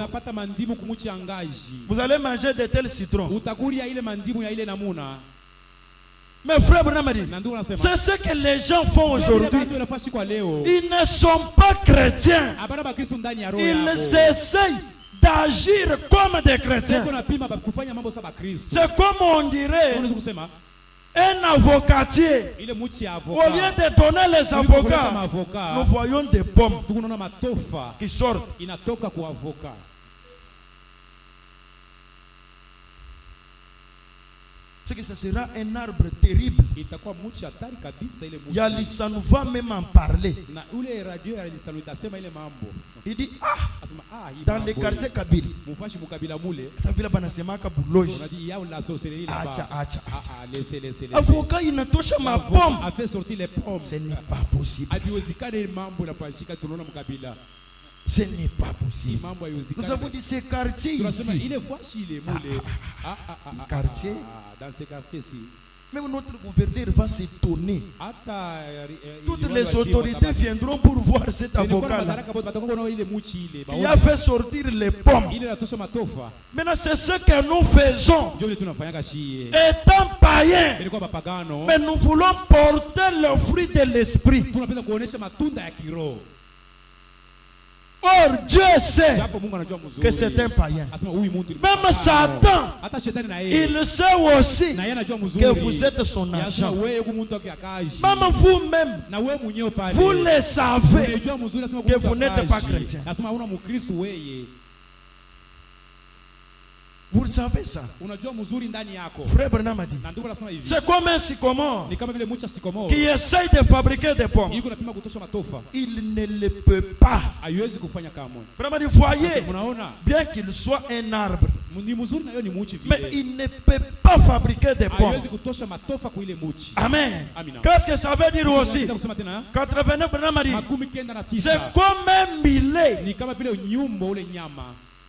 Vous allez manger de tels citrons. Mes frères, c'est ce que les gens font aujourd'hui. Ils ne sont pas chrétiens. Ils essayent d'agir comme des chrétiens. C'est comme on dirait un avocatier. Au lieu de donner les avocats, nous voyons des pommes qui sortent. C'est que ce sera un arbre terrible. Yalisanouva même en parler. Il dit, dans les quartiers Kabila, avocat, il ne touche ma pomme. Ce n'est pas possible. Ce n'est pas possible. Nous avons dit ces quartiers ici. Quartier. Dans ces quartiers-ci. Même notre gouverneur va s'étonner. Toutes les autorités viendront pour voir cet avocat-là qui a fait sortir les pommes. Maintenant, c'est ce que nous faisons. Étant païens, mais nous voulons porter le fruit de l'esprit. Or, Dieu sait que c'est un païen. Même Satan, il sait aussi que vous êtes son agent. Même vous-même, vous le savez que vous n'êtes pas chrétien. Vous le savez ça. Frère Branham a dit, c'est comme un sycomore qui essaye de fabriquer des pommes. Il ne le peut pas. Branham dit, voyez, bien qu'il soit un arbre, mais il ne peut pas fabriquer des pommes. Amen. Qu'est-ce que ça veut dire aussi? 89 Branham a dit, c'est comme un millet.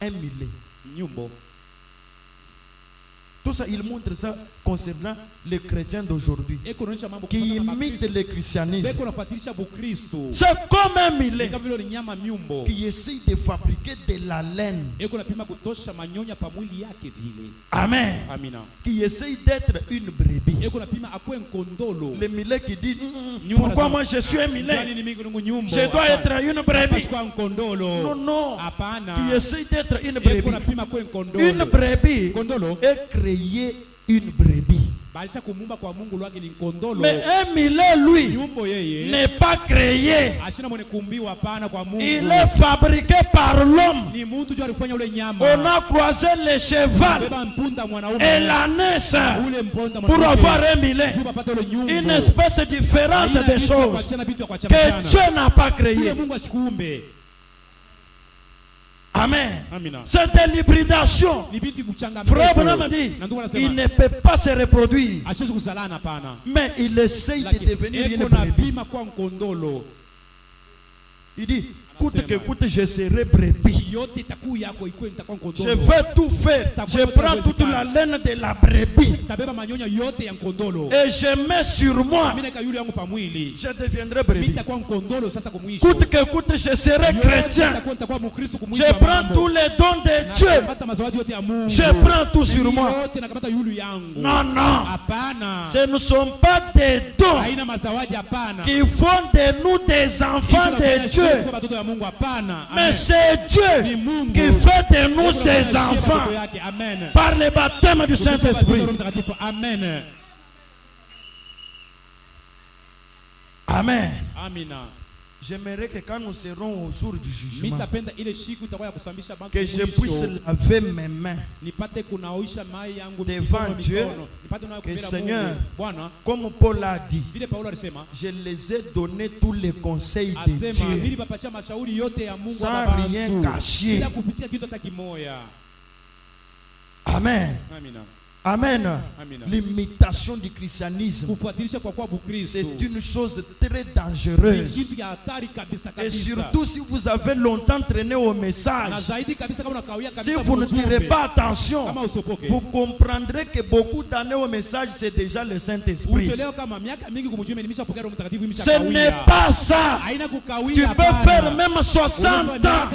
Un millet. Tout ça, il montre ça concernant les chrétiens d'aujourd'hui qui imitent le christianisme. C'est comme un millet qui essaye de fabriquer de la laine. Amen. Qui essaye d'être une brebis. Le millet qui dit pourquoi moi je suis un millet? Je dois être une brebis. Non, non. Qui essaye d'être une brebis. Une brebis est créée une brebis. Mais un millet, lui, n'est pas créé. Il est fabriqué par l'homme. On a croisé le cheval et l'ânesse pour avoir un millet. Une espèce différente de choses que Dieu n'a pas créé. Amen. Cette l'hybridation. Frère Branham dit, il ne peut pas se reproduire. Mais il essaye de devenir une brebis. Il dit, coûte que coûte, je serai brebis. Je vais tout faire. Je prends toute la laine de la brebis et je mets sur moi. Je deviendrai brebis. Coûte que coûte, je serai chrétien. Je prends tous les dons de Dieu. Je prends tout sur moi. Non, non. Ce ne sont pas des dons qui font de nous des enfants de Dieu. Mais c'est Dieu qui fait de nous ses enfants par le baptême du Saint-Esprit. Amen. J'aimerais que quand nous serons au jour du jugement, que je puisse laver mes mains devant Dieu. Que Seigneur, comme Paul a dit, je les ai donné tous les conseils de Dieu sans rien cacher. Amen. Amen. L'imitation du christianisme, c'est une chose très dangereuse. Et surtout si vous avez longtemps traîné au message, si vous ne tirez pas attention, vous comprendrez que beaucoup d'années au message, c'est déjà le Saint-Esprit. Ce n'est pas ça. Tu peux faire même 60 ans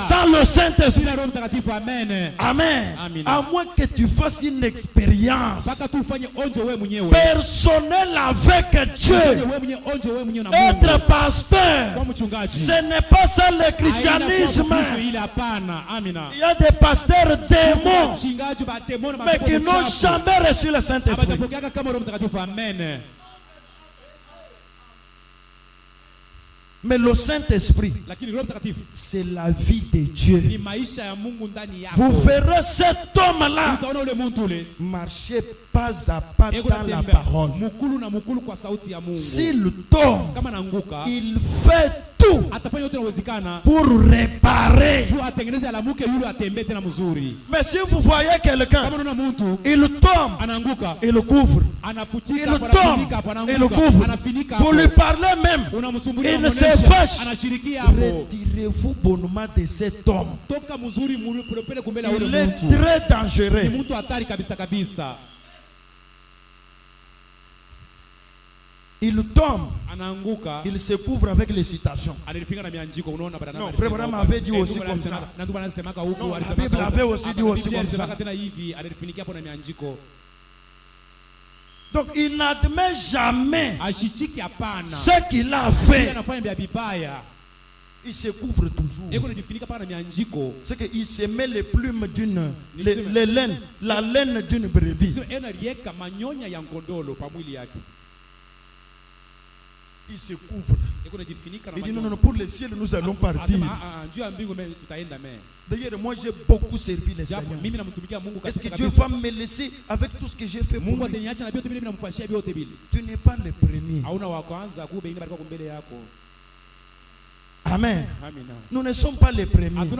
sans le Saint-Esprit. Amen. À moins que tu fasses une expérience personnelle avec Dieu. Être pasteur, ce n'est pas ça le christianisme. Il y a des pasteurs démons, mais qui n'ont jamais reçu le Saint-Esprit. Mais le Saint-Esprit, c'est la vie de Dieu. Vous verrez cet homme-là marcher pas à pas dans la parole. S'il tombe, il fait tout pour réparer. Mais si vous voyez quelqu'un, il tombe, il le couvre. Il tombe, il le couvre. Vous lui parlez même, il ne se fâche. Retirez-vous bonnement de cet homme. Il est très dangereux. Il tombe, il se couvre avec les citations. Non, Frère Branham avait dit aussi comme ça. Non, la Bible avait aussi dit aussi comme ça. Donc il n'admet jamais ce qu'il a fait. Il se couvre toujours. C'est qu'il se met les plumes d'une la laine d'une brebis. Il se couvre. Il dit non, pour le ciel nous allons partir. D'ailleurs, moi j'ai beaucoup servi le Seigneur. Est-ce que Dieu va me laisser avec tout ce que j'ai fait pour lui? Tu n'es pas le premier. Amen. Nous ne sommes pas les premiers.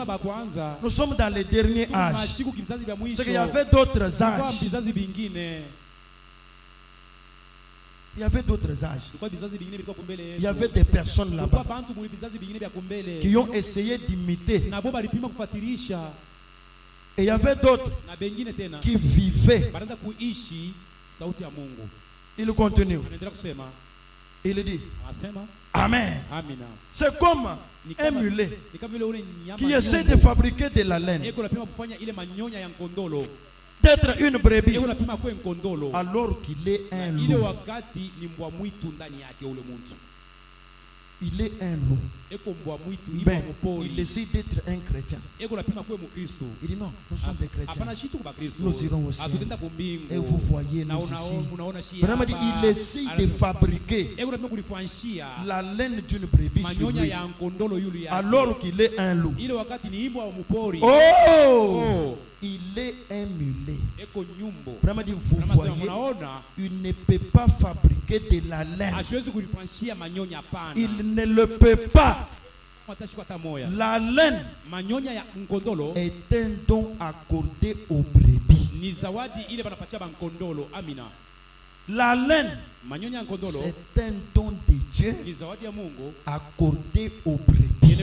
Nous sommes dans les derniers âges. C'est qu'il y avait d'autres âges. Il y avait d'autres âges. Il y avait des personnes là-bas qui ont essayé d'imiter. Et il y avait d'autres qui vivaient. Il continue. Il dit Amen. C'est comme un mulet qui essaie de fabriquer de la laine, d'être une brebis, alors qu'il est un loup. Il est un loup. Ben, il essaie d'être un chrétien. Il dit non, nous sommes des chrétiens. Nous irons au ciel. Et vous voyez nous ici. Vraiment, il essaie de fabriquer la laine d'une brebis sur lui, alors qu'il est un loup. Oh! Il est un mulet. Vraiment, vous voyez, il ne peut pas fabriquer de la laine. Il ne le peut pas. La laine est un don accordé aux brebis. La laine, c'est un don de Dieu accordé aux brebis.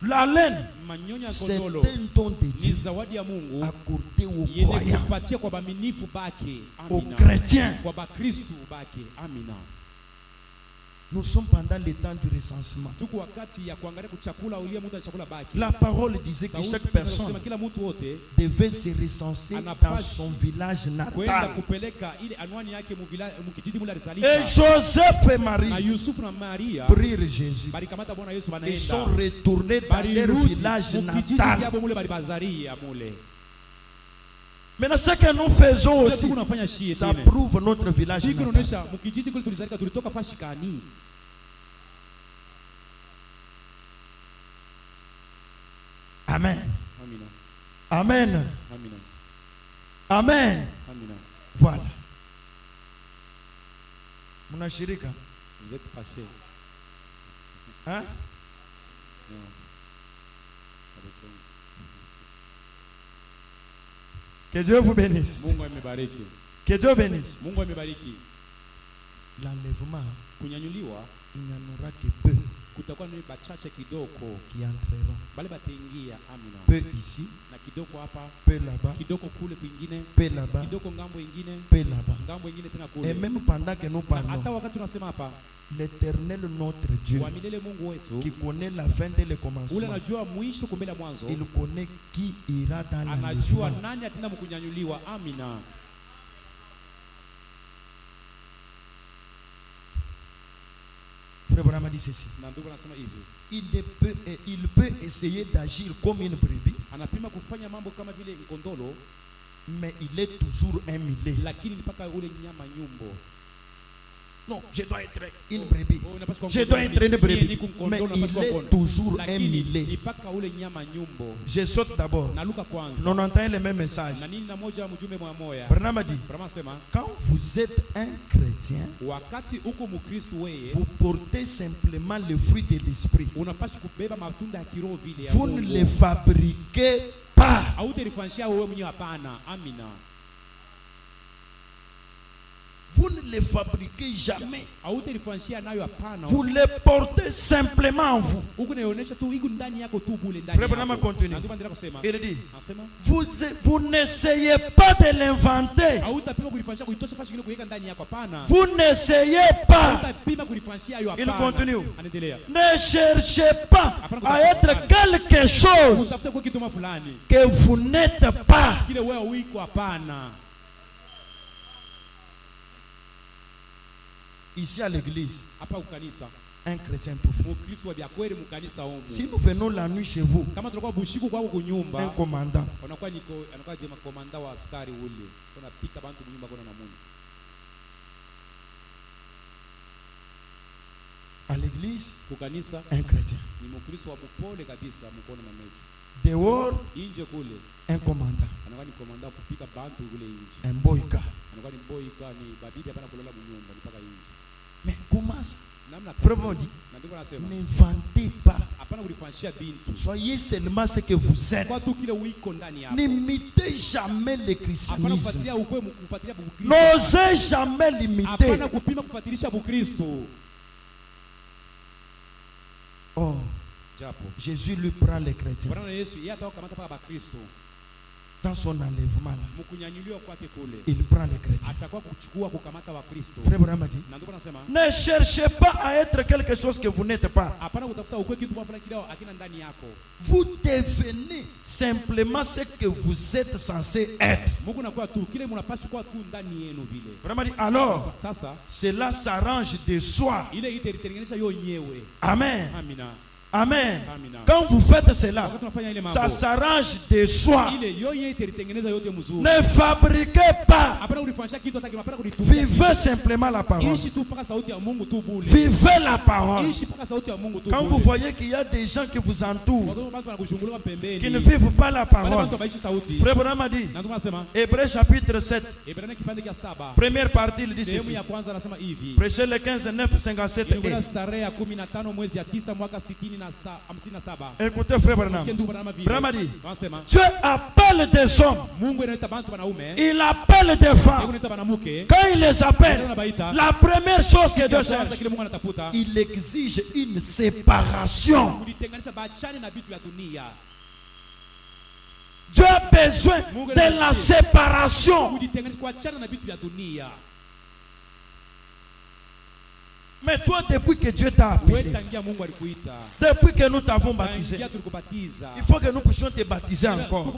La laine, c'est un don de Dieu accordé aux croyants, aux chrétiens. Nous sommes pendant le temps du recensement. La parole disait que chaque personne devait se recenser dans son village natal. Et Joseph et Marie prirent Jésus et sont retournés dans leur village natal. Maintenant, ce que nous faisons aussi, ça prouve notre village. Amen. Amen. Amen. Voilà. Vous êtes fâché. Hein? Que Dieu vous bénisse. Que Dieu bénisse. L'enlèvement, il n'y en aura que peu qui entreront. Peu ici, peu là-bas, peu là-bas, peu là-bas. Et même pendant que nous parlons, l'Éternel notre Dieu, qui connaît la fin et le commencement, il connaît qui ira dans l'enlèvement. Frère Branham dit ceci. Il peut essayer d'agir comme une brebis, mais il est toujours un mulet. Non, je dois être une brebis. Je dois être une brebis. Mais il est toujours un mulet. Je saute d'abord. Nous entendons le même message. Branham a dit, quand vous êtes un chrétien, vous portez simplement le fruit de l'esprit. Vous ne les fabriquez pas. Vous ne les fabriquez jamais. Vous les portez simplement en vous. Frère Branham continue. Il dit, vous n'essayez pas de l'inventer. Vous n'essayez pas. Il continue. Ne cherchez pas à être quelque chose que vous n'êtes pas. Ici à l'église, un chrétien profond. Si nous venons la nuit chez vous, un commandant, à l'église, un chrétien. Dehors, un commandant, un boyka. Mais comment ça? Vraiment dit, n'inventez pas. Soyez seulement ce que vous êtes. N'imitez jamais le christianisme. N'osez jamais l'imiter. Oh, Jésus lui prend les chrétiens dans son enlèvement. Il prend les chrétiens. Frère Branham dit, ne cherchez pas à être quelque chose que vous n'êtes pas. Vous devenez simplement ce que vous êtes censé être. Vraiment dit, alors, cela s'arrange de soi. Amen. Amen. Quand vous faites cela, ça s'arrange de soi. Ne fabriquez pas. Vivez simplement la parole. Vivez la parole. Quand vous voyez qu'il y a des gens qui vous entourent, qui ne vivent pas la parole, Frère Branham a dit, Hébreux chapitre 7, première partie, il dit ceci. Prêchez le 15-9, 57 Écoutez, frère Branham. Branham dit, Dieu appelle des hommes. Il appelle des femmes. Quand il les appelle, la première chose que Dieu cherche, il exige une séparation. Dieu a besoin de la séparation. Mais toi, depuis que Dieu t'a appelé, depuis que nous t'avons baptisé, il faut que nous puissions te baptiser encore.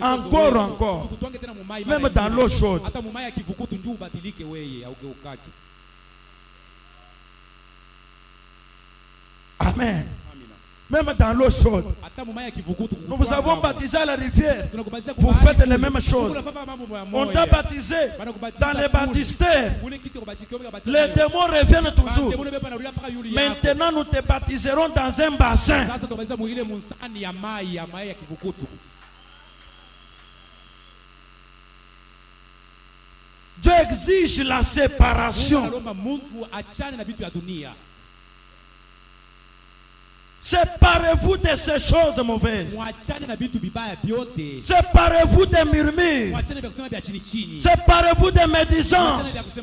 Encore. Même dans l'eau chaude. Amen. Même dans l'eau chaude. Nous vous avons baptisé à la rivière. Vous faites les mêmes choses. On t'a baptisé dans les baptistères. Les démons reviennent toujours. Maintenant, nous te baptiserons dans un bassin. Dieu exige la séparation. Séparez-vous de ces choses mauvaises. Séparez-vous des murmures. Séparez-vous des médisances.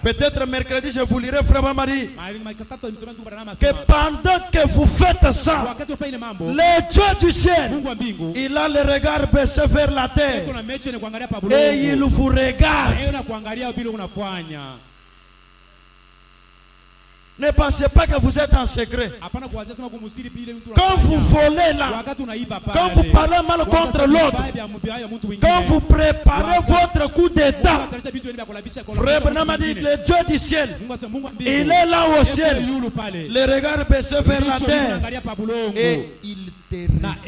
Peut-être mercredi, je vous lirai, frère Marie, que pendant que vous faites ça, le Dieu du ciel, il a le regard baissé vers la terre et il vous regarde. Ne pensez pas que vous êtes en secret. Quand vous volez là, quand vous parlez mal contre l'autre, quand vous préparez votre coup d'état, frère Branham a dit, le Dieu du ciel, il est là au ciel, le regard baissé vers la terre, et il te regarde.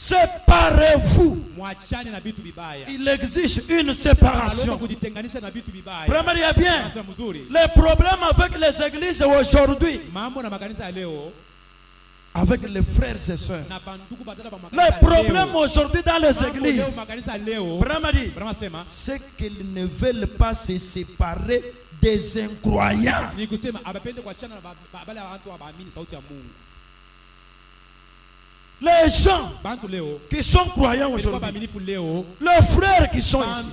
Séparez-vous. Il existe une séparation. Premièrement, bien, les problèmes avec les églises aujourd'hui, avec les frères et sœurs, les problèmes aujourd'hui dans les églises, c'est qu'ils ne veulent pas se séparer des incroyants. Les gens qui sont croyants aujourd'hui, les frères qui sont ici,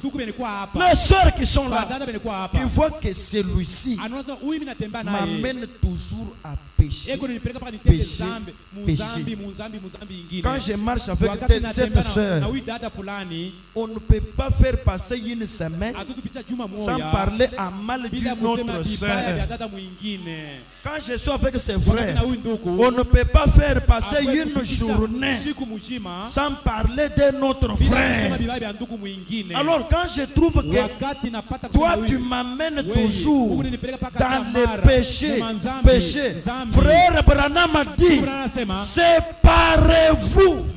les sœurs qui sont là, qui voient que celui-ci m'amène toujours à pécher. Quand je marche avec cette sœur, on ne peut pas faire passer une semaine sans parler à mal d'une autre sœur. Quand je suis avec ses frères, on ne peut pas faire passer une journée sans parler de notre frère. Alors quand je trouve que toi tu m'amènes toujours dans les péchés, frère Branham a dit, séparez-vous.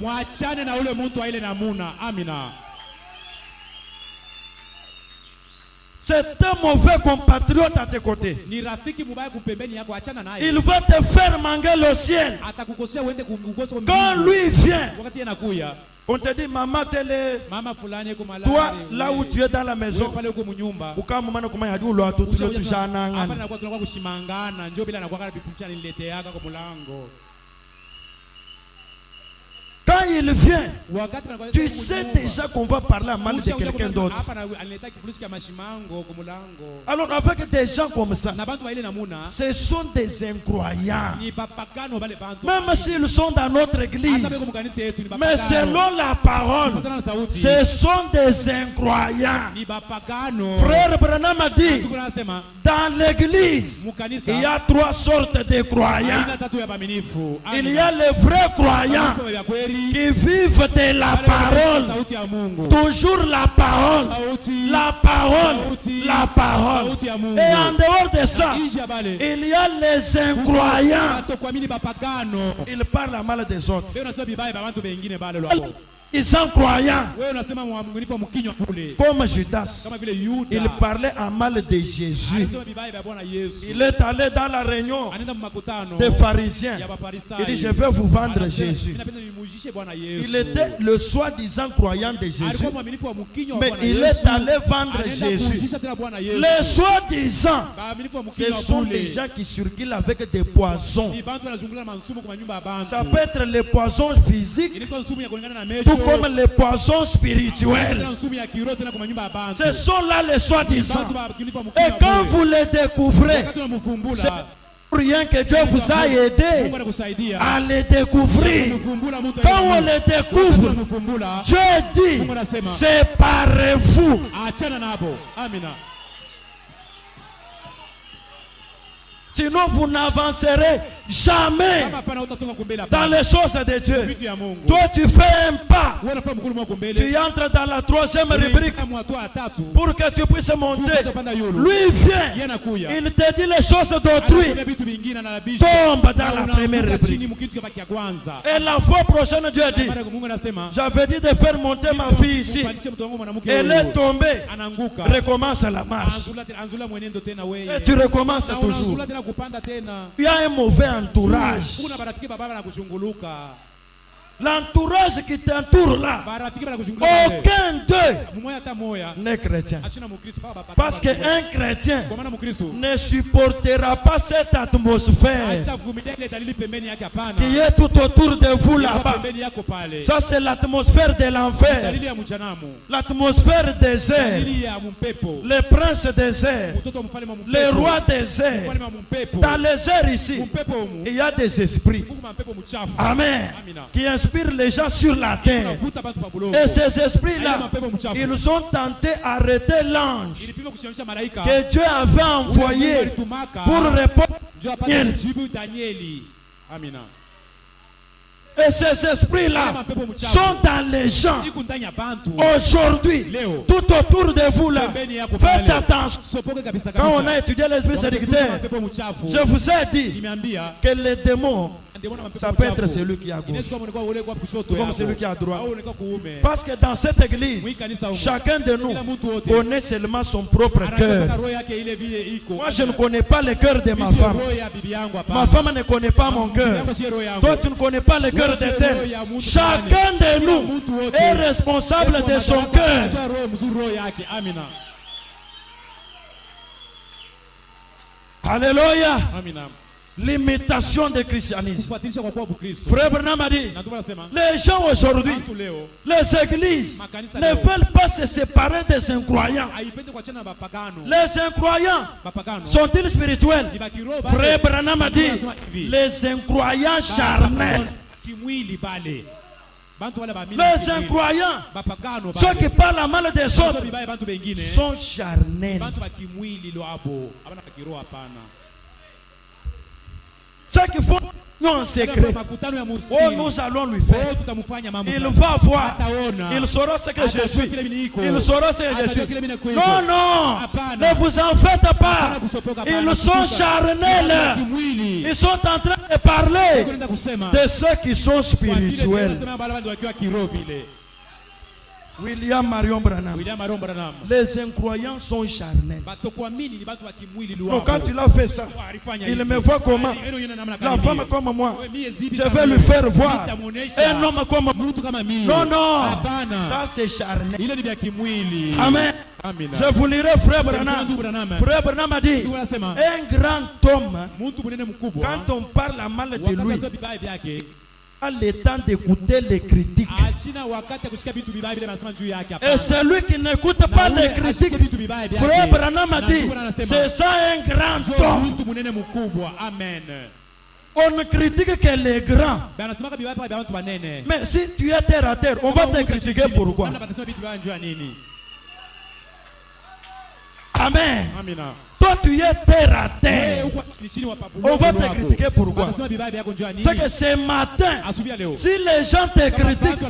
C'est un mauvais compatriote à tes côtés. Il va te faire manger le ciel. Quand lui vient, on te dit, maman, toi, là où tu es dans la maison, quand il vient, tu sais déjà qu'on va parler mal de quelqu'un d'autre. Alors avec des gens comme ça, ce sont des incroyants. Même s'ils sont dans notre église, mais selon la parole, ce sont des incroyants. Frère Branham a dit, dans l'église, il y a 3 sortes de croyants. Il y a les vrais croyants qui vivent de la parole, toujours la parole, la parole, la parole. Et en dehors de ça, il y a les incroyants. Ils parlent mal des autres. Ils sont croyants. Comme Judas, il parlait en mal de Jésus. Il est allé dans la réunion des pharisiens. Il dit, je vais vous vendre Jésus. Il était le soi-disant croyant de Jésus, mais il est allé vendre Jésus. Les soi-disant, ce sont les gens qui circulent avec des poisons. Ça peut être les poisons physiques, tout comme les poisons spirituels. Ce sont là les soi-disant. Et quand vous les découvrez, c'est rien que Dieu vous a aidé à les découvrir. Quand on les découvre, Dieu dit, séparez-vous. Sinon, vous n'avancerez jamais dans les choses de Dieu. Toi, tu fais un pas. Tu entres dans la troisième rubrique pour que tu puisses monter. Lui vient. Il te dit les choses d'autrui. Tombe dans la première rubrique. Et la fois prochaine, Dieu a dit, j'avais dit de faire monter ma fille ici. Elle est tombée. Recommence la marche. Et tu recommences toujours. Il y a un mauvais entourage. L'entourage qui t'entoure là, aucun d'eux n'est chrétien. Parce qu'un chrétien ne supportera pas cette atmosphère qui est tout autour de vous là-bas. Ça, c'est l'atmosphère de l'enfer, l'atmosphère des airs, les princes des airs, les rois des airs. Dans les airs ici, il y a des esprits. Amen. Qui inspirent les gens sur la terre. Et ces esprits-là, ils ont tenté d'arrêter l'ange que Dieu avait envoyé pour répondre à Daniel. Et ces esprits-là sont dans les gens aujourd'hui, tout autour de vous là. Faites attention. Quand on a étudié l'esprit séducteur, je vous ai dit que les démons, ça peut être celui qui est à gauche comme celui qui est à droite. Parce que dans cette église, chacun de nous connaît seulement son propre cœur. Moi, je ne connais pas le cœur de ma femme. Ma femme ne connaît pas mon cœur. Toi, tu ne connais pas le cœur d'Éternel. Chacun de nous est responsable de son cœur. Alléluia. L'imitation du christianisme. Frère Branham a dit, les gens aujourd'hui, les églises ne veulent pas se séparer des incroyants. Les incroyants sont-ils spirituels? Frère Branham a dit, les incroyants charnels. Les incroyants, ceux qui parlent mal des autres, sont charnels. Ceux qui font en secret, oh, nous allons lui faire. Il va voir. Il saura ce que je suis. Il saura ce que je suis. Non, non, ne vous en faites pas. Ils sont charnels. Ils sont en train de parler de ceux qui sont spirituels. William Marion Branham. Les incroyants sont charnels. Donc quand il a fait ça, il me voit comment? La femme comme moi. Je vais lui faire voir un homme comme moi. Non, non. Ça c'est charnel. Amen. Je vous lirai frère Branham. Frère Branham a dit, un grand homme, quand on parle mal de lui, a le temps d'écouter les critiques. Et celui qui n'écoute pas les critiques, frère Branham a dit, c'est ça un grand homme. Amen. On ne critique que les grands. Mais si tu es terre à terre, on va te critiquer pourquoi? Amen. Toi tu es terre à terre. On va te critiquer pourquoi? C'est que ce matin, si les gens te critiquent,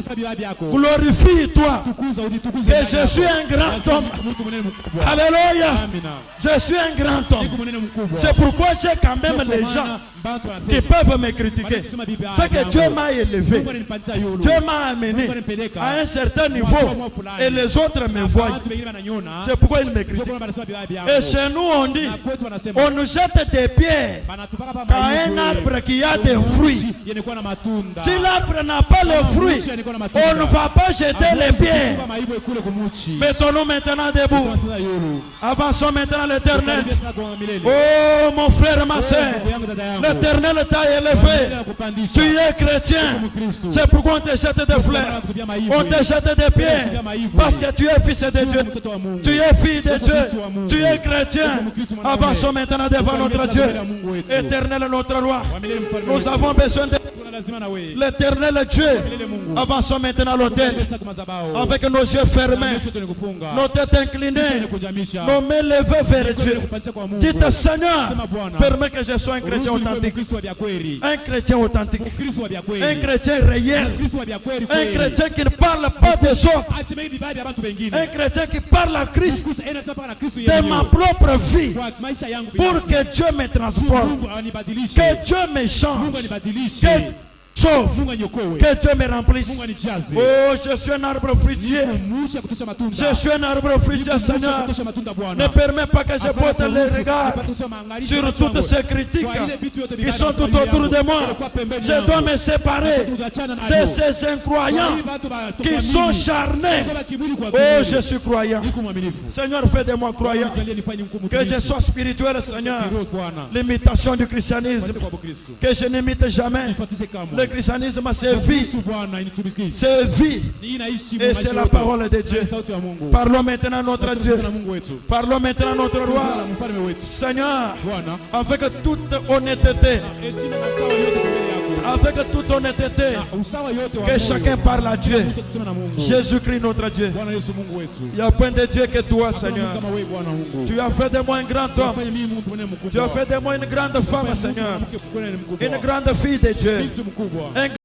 glorifie-toi que je suis un grand homme. Alléluia. Je suis un grand homme. C'est pourquoi j'ai quand même les gens qui peuvent me critiquer. C'est que Dieu m'a élevé. Dieu m'a amené à un certain niveau et les autres me voient. C'est pourquoi ils me critiquent. Et chez nous on dit, on nous jette des pierres à un arbre qui a des fruits. Si l'arbre n'a pas les fruits, on ne va pas jeter les pierres. Mettons-nous maintenant debout. Avançons maintenant l'Éternel. Oh mon frère, ma soeur, l'Éternel t'a élevé. Tu es chrétien. C'est pourquoi on te jette des fleurs. On te jette des pierres. Parce que tu es fils de Dieu. Tu es fille de Dieu. Tu es chrétien. Avançons maintenant devant notre Dieu. Éternel notre roi. Nous avons besoin de l'Éternel Dieu. Avançons maintenant à l'autel avec nos yeux fermés, nos têtes inclinées, nos mains levées vers Dieu. Dites Seigneur, permets que je sois un chrétien authentique, un chrétien authentique, un chrétien réel, un chrétien qui ne parle pas des autres, un chrétien qui parle à Christ de ma propre vie pour que Dieu me transforme, que Dieu me change, que sauve, que Dieu me remplisse. Oh, je suis un arbre fruitier. Je suis un arbre fruitier, Seigneur. Ne permets pas que je porte les regards sur toutes ces critiques qui sont tout autour de moi. Je dois me séparer de ces incroyants qui sont charnés. Oh, je suis croyant. Seigneur, fais de moi croyant. Que je sois spirituel, Seigneur. L'imitation du christianisme. Que je n'imite jamais. Le christianisme, c'est vie. C'est vie. Et c'est la parole de Dieu. Parlons maintenant à notre Dieu. Parlons maintenant à notre roi. Seigneur, avec toute honnêteté, avec toute honnêteté, que chacun parle à Dieu. Jésus-Christ notre Dieu. Il n'y a point de Dieu que toi, Seigneur. Tu as fait de moi un grand homme. Tu as fait de moi une grande femme, Seigneur. Une grande fille de Dieu. Un